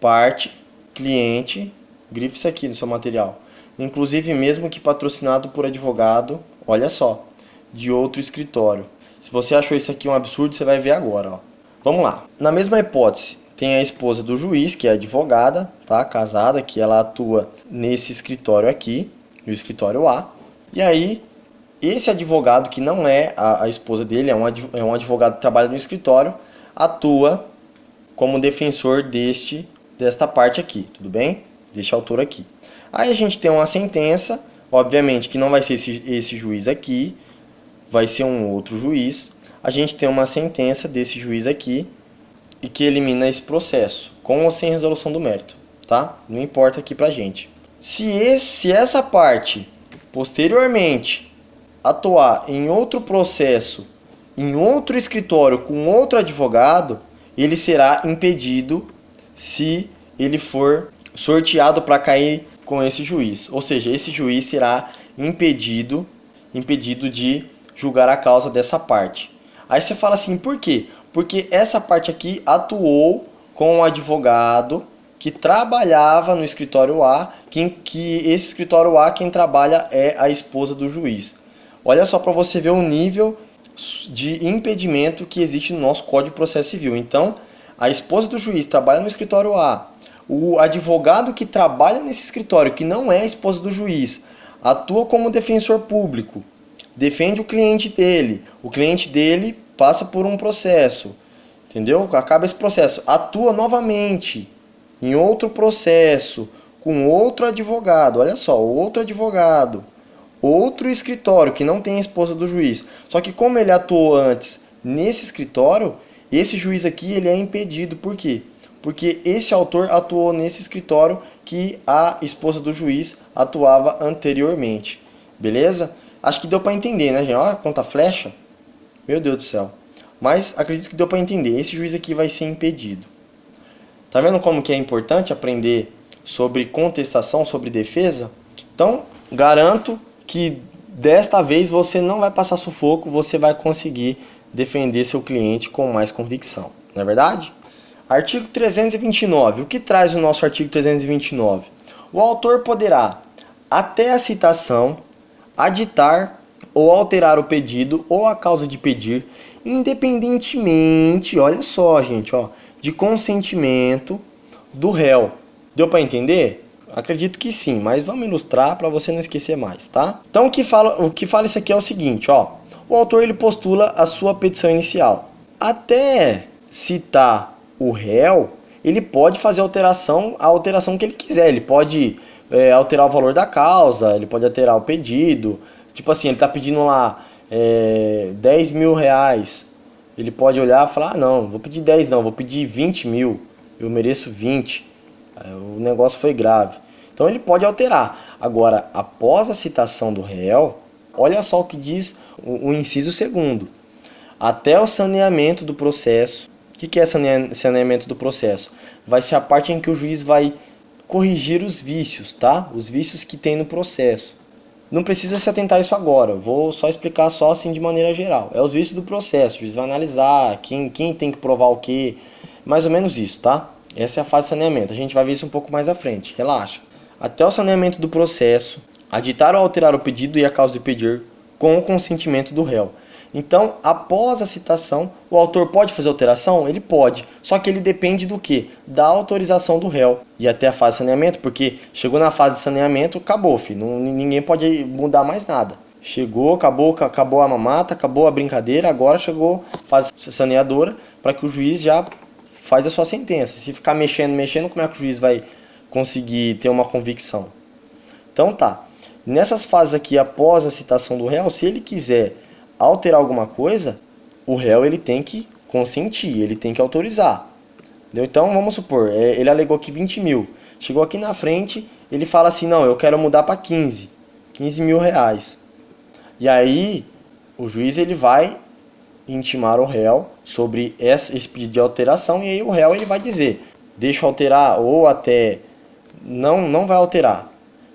parte, cliente, grife isso aqui no seu material. Inclusive mesmo que patrocinado por advogado, olha só, de outro escritório. Se você achou isso aqui um absurdo, você vai ver agora, ó. Vamos lá. Na mesma hipótese, tem a esposa do juiz, que é advogada, tá? Casada, que ela atua nesse escritório aqui, no escritório A. E aí, esse advogado, que não é a esposa dele, é um advogado que trabalha no escritório, atua como defensor desta parte aqui, tudo bem? Deste autor aqui. Aí a gente tem uma sentença, obviamente que não vai ser esse juiz aqui, vai ser um outro juiz. A gente tem uma sentença desse juiz aqui e que elimina esse processo, com ou sem resolução do mérito, tá? Não importa aqui pra gente. Se essa parte posteriormente atuar em outro processo, em outro escritório com outro advogado, ele será impedido se ele for sorteado para cair com esse juiz. Ou seja, esse juiz será impedido de julgar a causa dessa parte. Aí você fala assim, por quê? Porque essa parte aqui atuou com um advogado que trabalhava no escritório A, que esse escritório A, quem trabalha é a esposa do juiz. Olha só para você ver o nível de impedimento que existe no nosso Código de Processo Civil. Então, a esposa do juiz trabalha no escritório A, o advogado que trabalha nesse escritório, que não é a esposa do juiz, atua como defensor público, defende o cliente dele passa por um processo, entendeu? Acaba esse processo, atua novamente em outro processo, com outro advogado, olha só, outro advogado, outro escritório que não tem a esposa do juiz. Só que como ele atuou antes nesse escritório, esse juiz aqui ele é impedido. Por quê? Porque esse autor atuou nesse escritório que a esposa do juiz atuava anteriormente. Beleza? Acho que deu para entender, né, gente? Olha quanta flecha. Meu Deus do céu. Mas acredito que deu para entender. Esse juiz aqui vai ser impedido. Tá vendo como que é importante aprender sobre contestação, sobre defesa? Então, garanto que desta vez você não vai passar sufoco, você vai conseguir defender seu cliente com mais convicção. Não é verdade? Artigo 329. O que traz o nosso artigo 329? O autor poderá, até a citação, aditar ou alterar o pedido ou a causa de pedir, independentemente, olha só, gente, ó, de consentimento do réu. Deu para entender? Acredito que sim, mas vamos ilustrar para você não esquecer mais, tá? Então o que fala isso aqui é o seguinte, ó. O autor ele postula a sua petição inicial. Até citar o réu, ele pode fazer a alteração que ele quiser. Ele pode alterar o valor da causa, ele pode alterar o pedido. Tipo assim, ele está pedindo lá 10 mil reais. Ele pode olhar e falar, ah, não, vou pedir 10 não, vou pedir 20 mil. Eu mereço 20. O negócio foi grave. Então ele pode alterar. Agora, após a citação do réu, olha só o que diz o inciso 2º. Até o saneamento do processo. O que é saneamento do processo? Vai ser a parte em que o juiz vai corrigir os vícios, tá? Os vícios que tem no processo. Não precisa se atentar a isso agora, eu vou só explicar só assim de maneira geral. É os vícios do processo, o juiz vai analisar quem tem que provar o quê, mais ou menos isso, tá? Essa é a fase de saneamento, a gente vai ver isso um pouco mais à frente, relaxa. Até o saneamento do processo, aditar ou alterar o pedido e a causa de pedir com o consentimento do réu. Então, após a citação, o autor pode fazer alteração? Ele pode, só que ele depende do quê? Da autorização do réu. E até a fase de saneamento, porque chegou na fase de saneamento, acabou, filho. Ninguém pode mudar mais nada. Chegou, acabou a mamata, acabou a brincadeira, agora chegou a fase saneadora para que o juiz já faz a sua sentença. Se ficar mexendo, como é que o juiz vai conseguir ter uma convicção? Então tá, nessas fases aqui, após a citação do réu, se ele quiser alterar alguma coisa, o réu ele tem que consentir, ele tem que autorizar. Entendeu? Então vamos supor, ele alegou aqui 20 mil. Chegou aqui na frente, ele fala assim, não, eu quero mudar para 15 mil reais. E aí o juiz ele vai intimar o réu sobre esse pedido de alteração, e aí o réu ele vai dizer, deixa eu alterar ou até não vai alterar.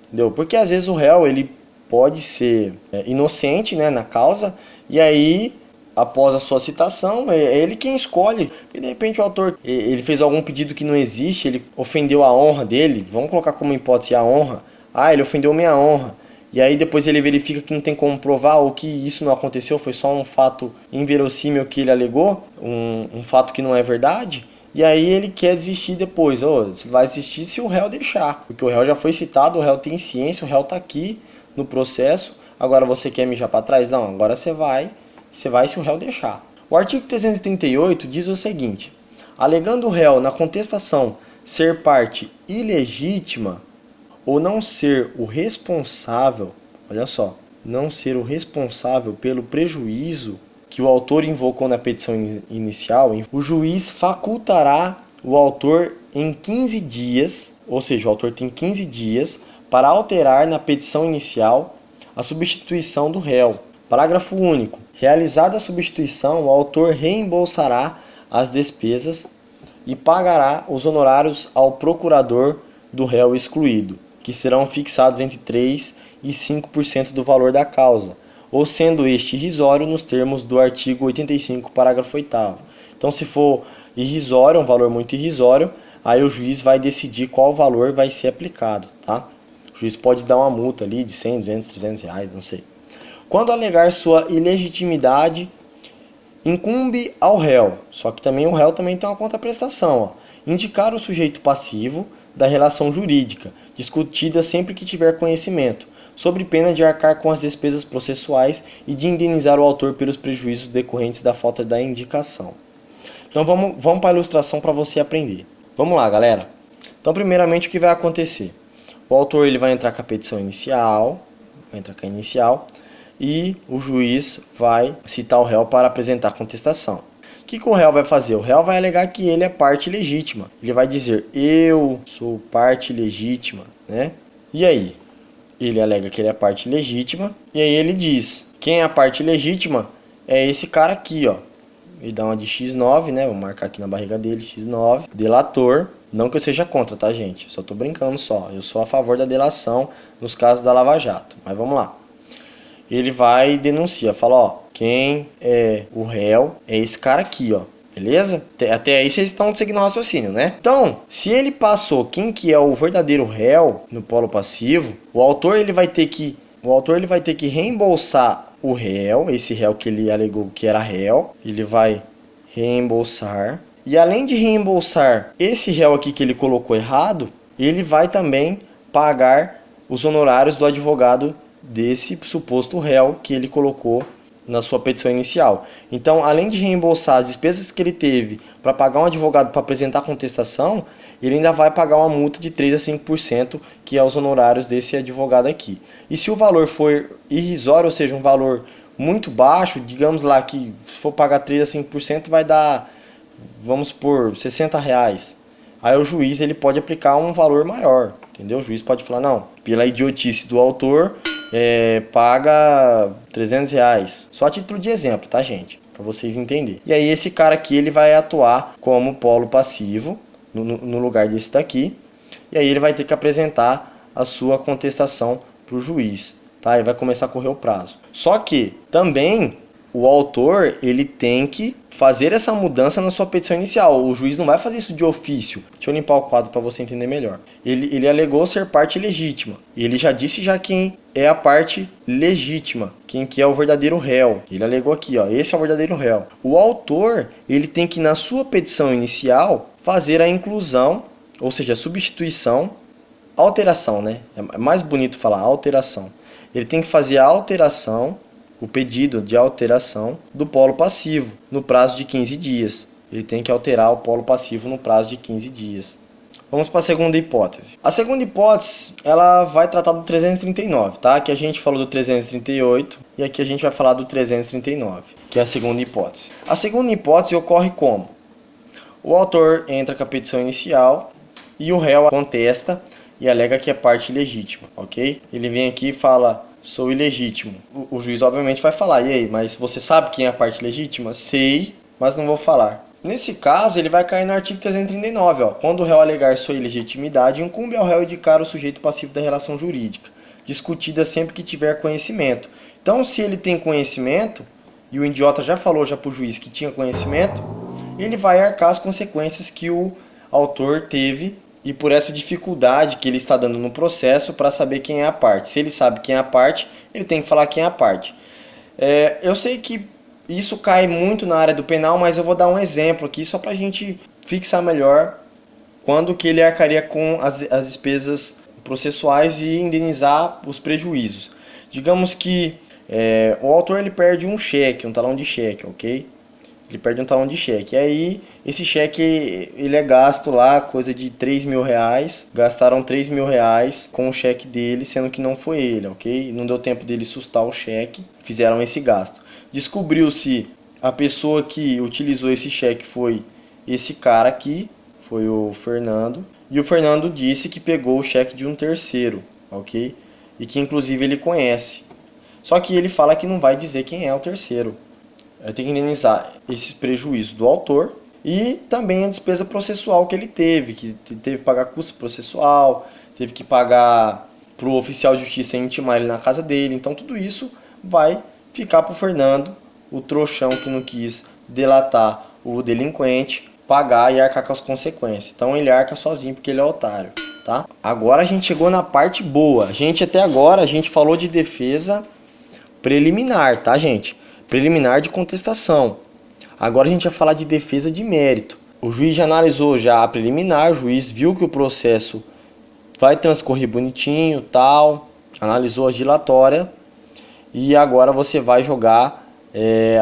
Entendeu? Porque às vezes o réu ele pode ser inocente, né, na causa, e aí, após a sua citação, é ele quem escolhe. E de repente o autor ele fez algum pedido que não existe, ele ofendeu a honra dele, vamos colocar como hipótese a honra. Ah, ele ofendeu minha honra. E aí depois ele verifica que não tem como provar ou que isso não aconteceu, foi só um fato inverossímil que ele alegou, um fato que não é verdade. E aí ele quer desistir depois. Você vai desistir se o réu deixar, porque o réu já foi citado, o réu tem ciência, o réu está aqui no processo. Agora você quer mijar para trás? Não, agora você vai se o réu deixar. O artigo 338 diz o seguinte: alegando o réu na contestação ser parte ilegítima ou não ser o responsável, olha só, não ser o responsável pelo prejuízo que o autor invocou na petição inicial, o juiz facultará o autor em 15 dias, ou seja, o autor tem 15 dias para alterar na petição inicial a substituição do réu. Parágrafo único. Realizada a substituição, o autor reembolsará as despesas e pagará os honorários ao procurador do réu excluído, que serão fixados entre 3% e 5% do valor da causa, ou sendo este irrisório nos termos do artigo 85, parágrafo 8º. Então, se for irrisório, um valor muito irrisório, aí o juiz vai decidir qual valor vai ser aplicado, tá? O juiz pode dar uma multa ali de 100, 200, 300 reais, não sei. Quando alegar sua ilegitimidade, incumbe ao réu, só que também o réu também tem uma contraprestação, ó, indicar o sujeito passivo da relação jurídica, discutida sempre que tiver conhecimento, sob pena de arcar com as despesas processuais e de indenizar o autor pelos prejuízos decorrentes da falta da indicação. Então vamos para a ilustração para você aprender. Vamos lá, galera. Então, primeiramente, o que vai acontecer? O autor ele vai entrar com a petição inicial, e o juiz vai citar o réu para apresentar a contestação. O que o réu vai fazer? O réu vai alegar que ele é parte legítima. Ele vai dizer, eu sou parte legítima, né? E aí? Ele alega que ele é parte legítima, e aí ele diz, quem é a parte legítima é esse cara aqui, ó. Ele dá uma de X9, né? Vou marcar aqui na barriga dele, X9, delator. Não que eu seja contra, tá, gente? Só tô brincando só. Eu sou a favor da delação nos casos da Lava Jato. Mas vamos lá. Ele vai e denuncia, fala, ó, quem é o réu é esse cara aqui, ó. Beleza? Até aí vocês estão seguindo o raciocínio, né? Então, se ele passou quem que é o verdadeiro réu no polo passivo, o autor ele vai ter que reembolsar o réu, esse réu que ele alegou que era réu, ele vai reembolsar. E além de reembolsar esse réu aqui que ele colocou errado, ele vai também pagar os honorários do advogado desse suposto réu que ele colocou na sua petição inicial. Então, além de reembolsar as despesas que ele teve para pagar um advogado para apresentar a contestação, ele ainda vai pagar uma multa de 3% a 5%, que é os honorários desse advogado aqui. E se o valor for irrisório, ou seja, um valor muito baixo, digamos lá que se for pagar 3% a 5%, vai dar, vamos supor, 60 reais. Aí o juiz ele pode aplicar um valor maior, entendeu? O juiz pode falar, não, pela idiotice do autor, paga 300 reais. Só a título de exemplo, tá, gente? Para vocês entenderem. E aí esse cara aqui ele vai atuar como polo passivo no lugar desse daqui. E aí ele vai ter que apresentar a sua contestação para o juiz, tá? E vai começar a correr o prazo. Só que também o autor ele tem que fazer essa mudança na sua petição inicial. O juiz não vai fazer isso de ofício. Deixa eu limpar o quadro para você entender melhor. Ele alegou ser parte legítima. Ele já disse já quem é a parte legítima, quem que é o verdadeiro réu. Ele alegou aqui, ó, esse é o verdadeiro réu. O autor, ele tem que na sua petição inicial fazer a inclusão, ou seja, a substituição, alteração, né? É mais bonito falar alteração. Ele tem que fazer a alteração, o pedido de alteração do polo passivo no prazo de 15 dias. Ele tem que alterar o polo passivo no prazo de 15 dias. Vamos para a segunda hipótese. A segunda hipótese, ela vai tratar do 339, tá? Aqui a gente falou do 338 e aqui a gente vai falar do 339, que é a segunda hipótese. A segunda hipótese ocorre como? O autor entra com a petição inicial e o réu contesta e alega que é parte legítima, ok? Ele vem aqui e fala, sou ilegítimo. O juiz obviamente vai falar, e aí, mas você sabe quem é a parte legítima? Sei, mas não vou falar. Nesse caso, ele vai cair no artigo 339, ó. Quando o réu alegar sua ilegitimidade, incumbe ao réu indicar o sujeito passivo da relação jurídica, discutida sempre que tiver conhecimento. Então, se ele tem conhecimento, e o idiota já falou já para o juiz que tinha conhecimento, ele vai arcar as consequências que o autor teve e por essa dificuldade que ele está dando no processo para saber quem é a parte. Se ele sabe quem é a parte, ele tem que falar quem é a parte. Eu sei que isso cai muito na área do penal, mas eu vou dar um exemplo aqui só para a gente fixar melhor quando que ele arcaria com as despesas processuais e indenizar os prejuízos. Digamos que o autor ele perde um cheque, um talão de cheque, ok? Ele perde um talão de cheque. E aí, esse cheque ele é gasto lá, coisa de 3 mil reais. Gastaram 3 mil reais com o cheque dele, sendo que não foi ele, ok? Não deu tempo dele sustar o cheque, fizeram esse gasto. Descobriu-se a pessoa que utilizou esse cheque foi esse cara aqui, foi o Fernando. E o Fernando disse que pegou o cheque de um terceiro, ok? E que inclusive ele conhece. Só que ele fala que não vai dizer quem é o terceiro. Tem que indenizar esses prejuízos do autor e também a despesa processual que ele teve, que teve que pagar custo processual, teve que pagar para o oficial de justiça intimar ele na casa dele. Então tudo isso vai ficar para o Fernando, o trouxão que não quis delatar o delinquente, pagar e arcar com as consequências. Então ele arca sozinho porque ele é otário, tá? Agora a gente chegou na parte boa. Até agora a gente falou de defesa preliminar, tá, gente? Preliminar de contestação. Agora a gente vai falar de defesa de mérito. O juiz já analisou já a preliminar, o juiz viu que o processo vai transcorrer bonitinho, tal, analisou a dilatória e agora você vai jogar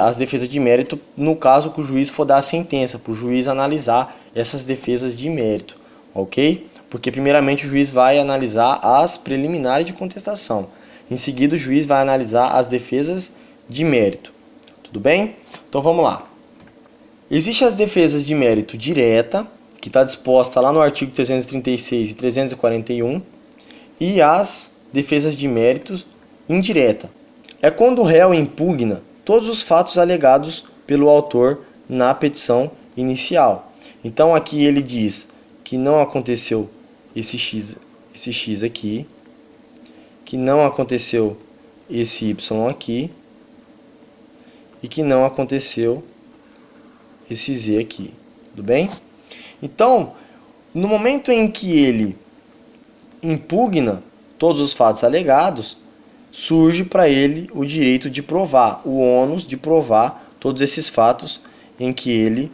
as defesas de mérito no caso que o juiz for dar a sentença, para o juiz analisar essas defesas de mérito, ok? Porque primeiramente o juiz vai analisar as preliminares de contestação, em seguida o juiz vai analisar as defesas de mérito, tudo bem? Então vamos lá. Existem as defesas de mérito direta, que está disposta lá no artigo 336 e 341, e as defesas de mérito indireta. É quando o réu impugna todos os fatos alegados pelo autor na petição inicial. Então aqui ele diz que não aconteceu esse X aqui, que não aconteceu esse Y aqui, e que não aconteceu esse Z aqui, tudo bem? Então, no momento em que ele impugna todos os fatos alegados, surge para ele o direito de provar, o ônus de provar todos esses fatos em que ele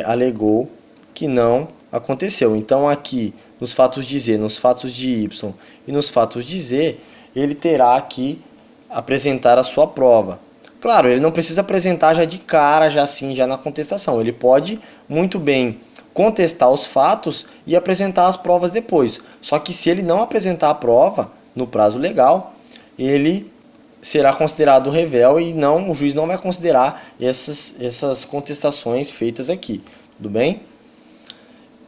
alegou que não aconteceu. Então aqui, nos fatos de Z, nos fatos de Y e nos fatos de Z, ele terá que apresentar a sua prova. Claro, ele não precisa apresentar já de cara, já na contestação. Ele pode muito bem contestar os fatos e apresentar as provas depois. Só que se ele não apresentar a prova no prazo legal, ele será considerado rével e o juiz não vai considerar essas contestações feitas aqui. Tudo bem?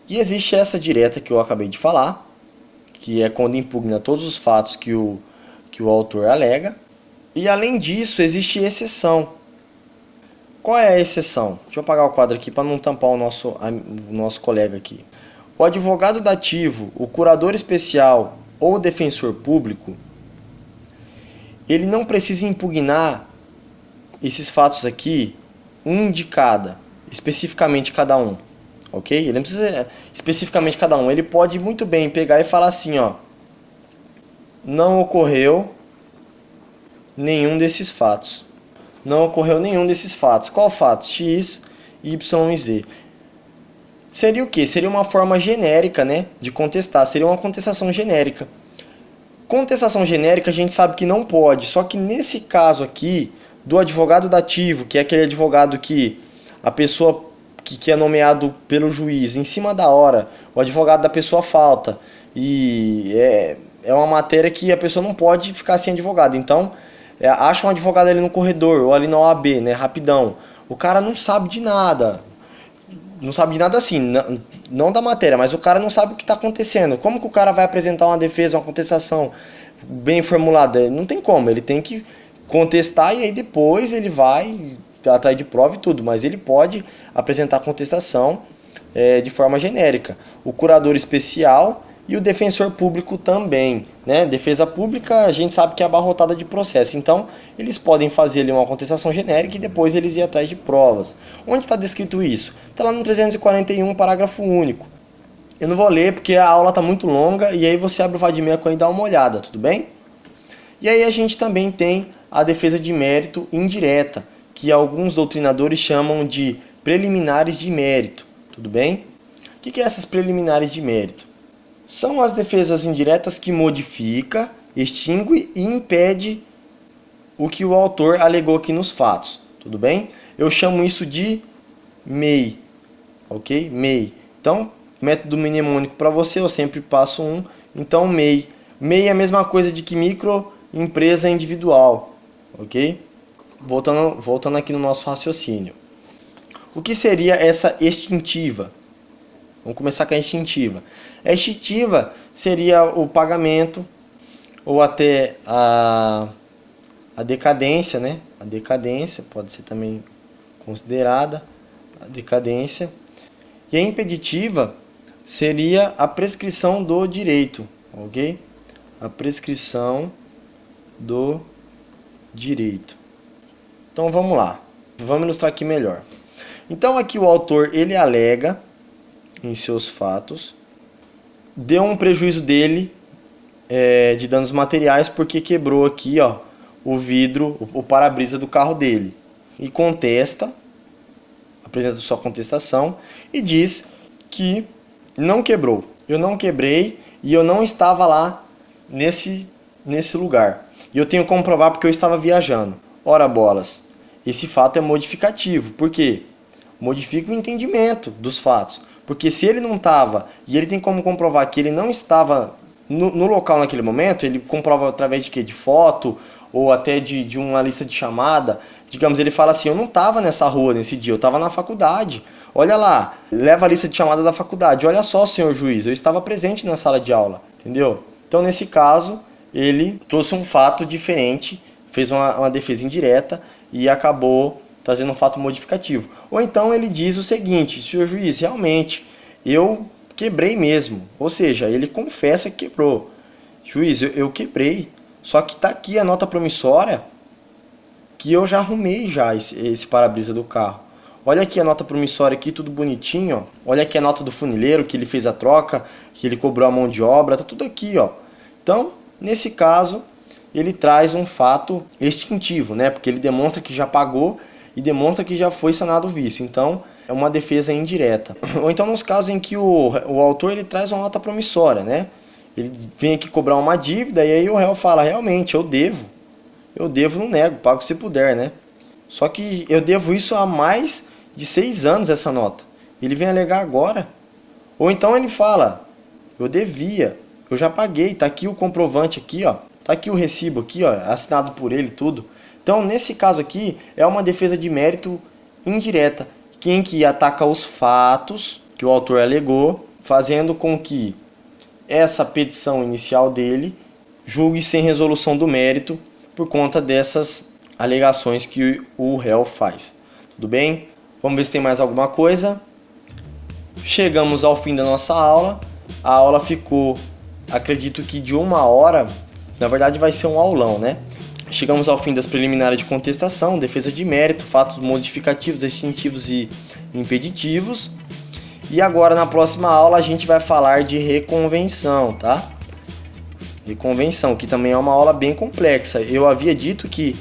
E existe essa direta que eu acabei de falar, que é quando impugna todos os fatos que o autor alega. E além disso, existe exceção. Qual é a exceção? Deixa eu apagar o quadro aqui para não tampar o nosso colega aqui. O advogado dativo, o curador especial ou o defensor público, ele não precisa impugnar esses fatos aqui, um de cada, especificamente cada um. Ok? Ele não precisa especificamente cada um. Ele pode muito bem pegar e falar assim, ó, não ocorreu nenhum desses fatos. Não ocorreu nenhum desses fatos. Qual fato? X, Y e Z. Seria o quê? Seria uma forma genérica, né, de contestar. Seria uma contestação genérica. Contestação genérica a gente sabe que não pode. Só que nesse caso aqui, do advogado dativo, que é aquele advogado que a pessoa que é nomeado pelo juiz em cima da hora, o advogado da pessoa falta. E é uma matéria que a pessoa não pode ficar sem advogado. Então, acha um advogado ali no corredor ou ali na OAB, né, rapidão. O cara não sabe de nada. Não sabe de nada assim, não da matéria, mas o cara não sabe o que está acontecendo. Como que o cara vai apresentar uma defesa, uma contestação bem formulada? Não tem como, ele tem que contestar e aí depois ele vai atrás de prova e tudo. Mas ele pode apresentar contestação de forma genérica. O curador especial e o defensor público também, né? Defesa pública, a gente sabe que é abarrotada de processo. Então, eles podem fazer ali uma contestação genérica e depois eles ir atrás de provas. Onde está descrito isso? Está lá no 341, parágrafo único. Eu não vou ler porque a aula está muito longa e aí você abre o Vadimeco e dá uma olhada, tudo bem? E aí a gente também tem a defesa de mérito indireta, que alguns doutrinadores chamam de preliminares de mérito, tudo bem? O que é essas preliminares de mérito? São as defesas indiretas que modifica, extingue e impede o que o autor alegou aqui nos fatos, tudo bem? Eu chamo isso de MEI, ok? MEI. Então, método mnemônico para você, eu sempre passo um. Então, MEI. MEI é a mesma coisa de que microempresa individual, ok? Voltando aqui no nosso raciocínio. O que seria essa extintiva? Vamos começar com a extintiva. A extintiva seria o pagamento ou até a decadência, né? A decadência pode ser também considerada a decadência. E a impeditiva seria a prescrição do direito, ok? A prescrição do direito. Então vamos lá, vamos ilustrar aqui melhor. Então aqui o autor ele alega em seus fatos, deu um prejuízo dele de danos materiais porque quebrou aqui, ó, o vidro, o para-brisa do carro dele, e contesta, apresenta sua contestação e diz que não quebrou. Eu não quebrei e eu não estava lá nesse lugar. E eu tenho como provar porque eu estava viajando. Ora bolas, esse fato é modificativo. Por quê? Modifica o entendimento dos fatos. Porque se ele não estava e ele tem como comprovar que ele não estava no local naquele momento, ele comprova através de quê? De foto ou até de uma lista de chamada. Digamos, ele fala assim, eu não estava nessa rua nesse dia, eu estava na faculdade. Olha lá, leva a lista de chamada da faculdade. Olha só, senhor juiz, eu estava presente na sala de aula, entendeu? Então, nesse caso, ele trouxe um fato diferente, fez uma defesa indireta e acabou trazendo um fato modificativo. Ou então ele diz o seguinte, senhor juiz, realmente, eu quebrei mesmo. Ou seja, ele confessa que quebrou. Juiz, eu quebrei, só que está aqui a nota promissória que eu já arrumei já esse para-brisa do carro. Olha aqui a nota promissória aqui, tudo bonitinho, ó. Olha aqui a nota do funileiro, que ele fez a troca, que ele cobrou a mão de obra, tá tudo aqui, ó. Então, nesse caso, ele traz um fato extintivo, né? Porque ele demonstra que já pagou e demonstra que já foi sanado o vício. Então, é uma defesa indireta. Ou então, nos casos em que o autor ele traz uma nota promissória, né? Ele vem aqui cobrar uma dívida e aí o réu fala, realmente, eu devo, não nego, pago se puder, né? Só que eu devo isso há mais de 6 anos, essa nota. Ele vem alegar agora. Ou então ele fala, eu devia, eu já paguei, tá aqui o comprovante aqui, ó. Tá aqui o recibo aqui, ó, assinado por ele, tudo. Então, nesse caso aqui, é uma defesa de mérito indireta. Quem que ataca os fatos que o autor alegou, fazendo com que essa petição inicial dele julgue sem resolução do mérito por conta dessas alegações que o réu faz. Tudo bem? Vamos ver se tem mais alguma coisa. Chegamos ao fim da nossa aula. A aula ficou, acredito que de 1 hora. Na verdade vai ser um aulão, né? Chegamos ao fim das preliminares de contestação, defesa de mérito, fatos modificativos, extintivos e impeditivos. E agora na próxima aula a gente vai falar de reconvenção, tá? Reconvenção, que também é uma aula bem complexa. Eu havia dito que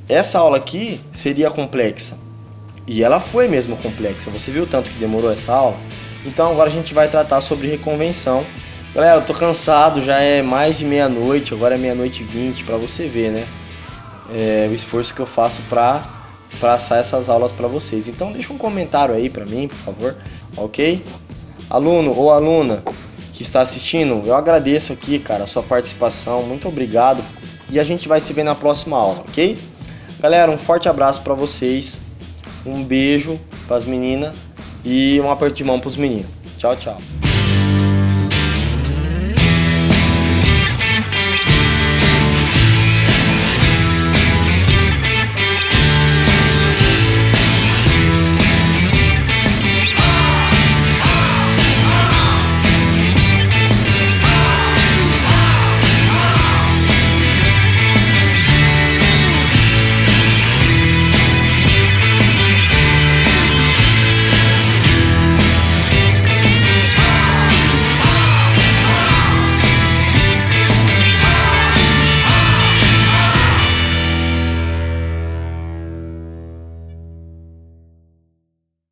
essa aula aqui seria complexa. E ela foi mesmo complexa. Você viu o tanto que demorou essa aula? Então agora a gente vai tratar sobre reconvenção. Galera, eu tô cansado, já é mais de meia-noite, agora é 00:20, pra você ver, né? O esforço que eu faço pra passar essas aulas pra vocês. Então deixa um comentário aí pra mim, por favor, ok? Aluno ou aluna que está assistindo, eu agradeço aqui, cara, a sua participação, muito obrigado. E a gente vai se ver na próxima aula, ok? Galera, um forte abraço pra vocês, um beijo pras meninas e um aperto de mão pros meninos. Tchau, tchau.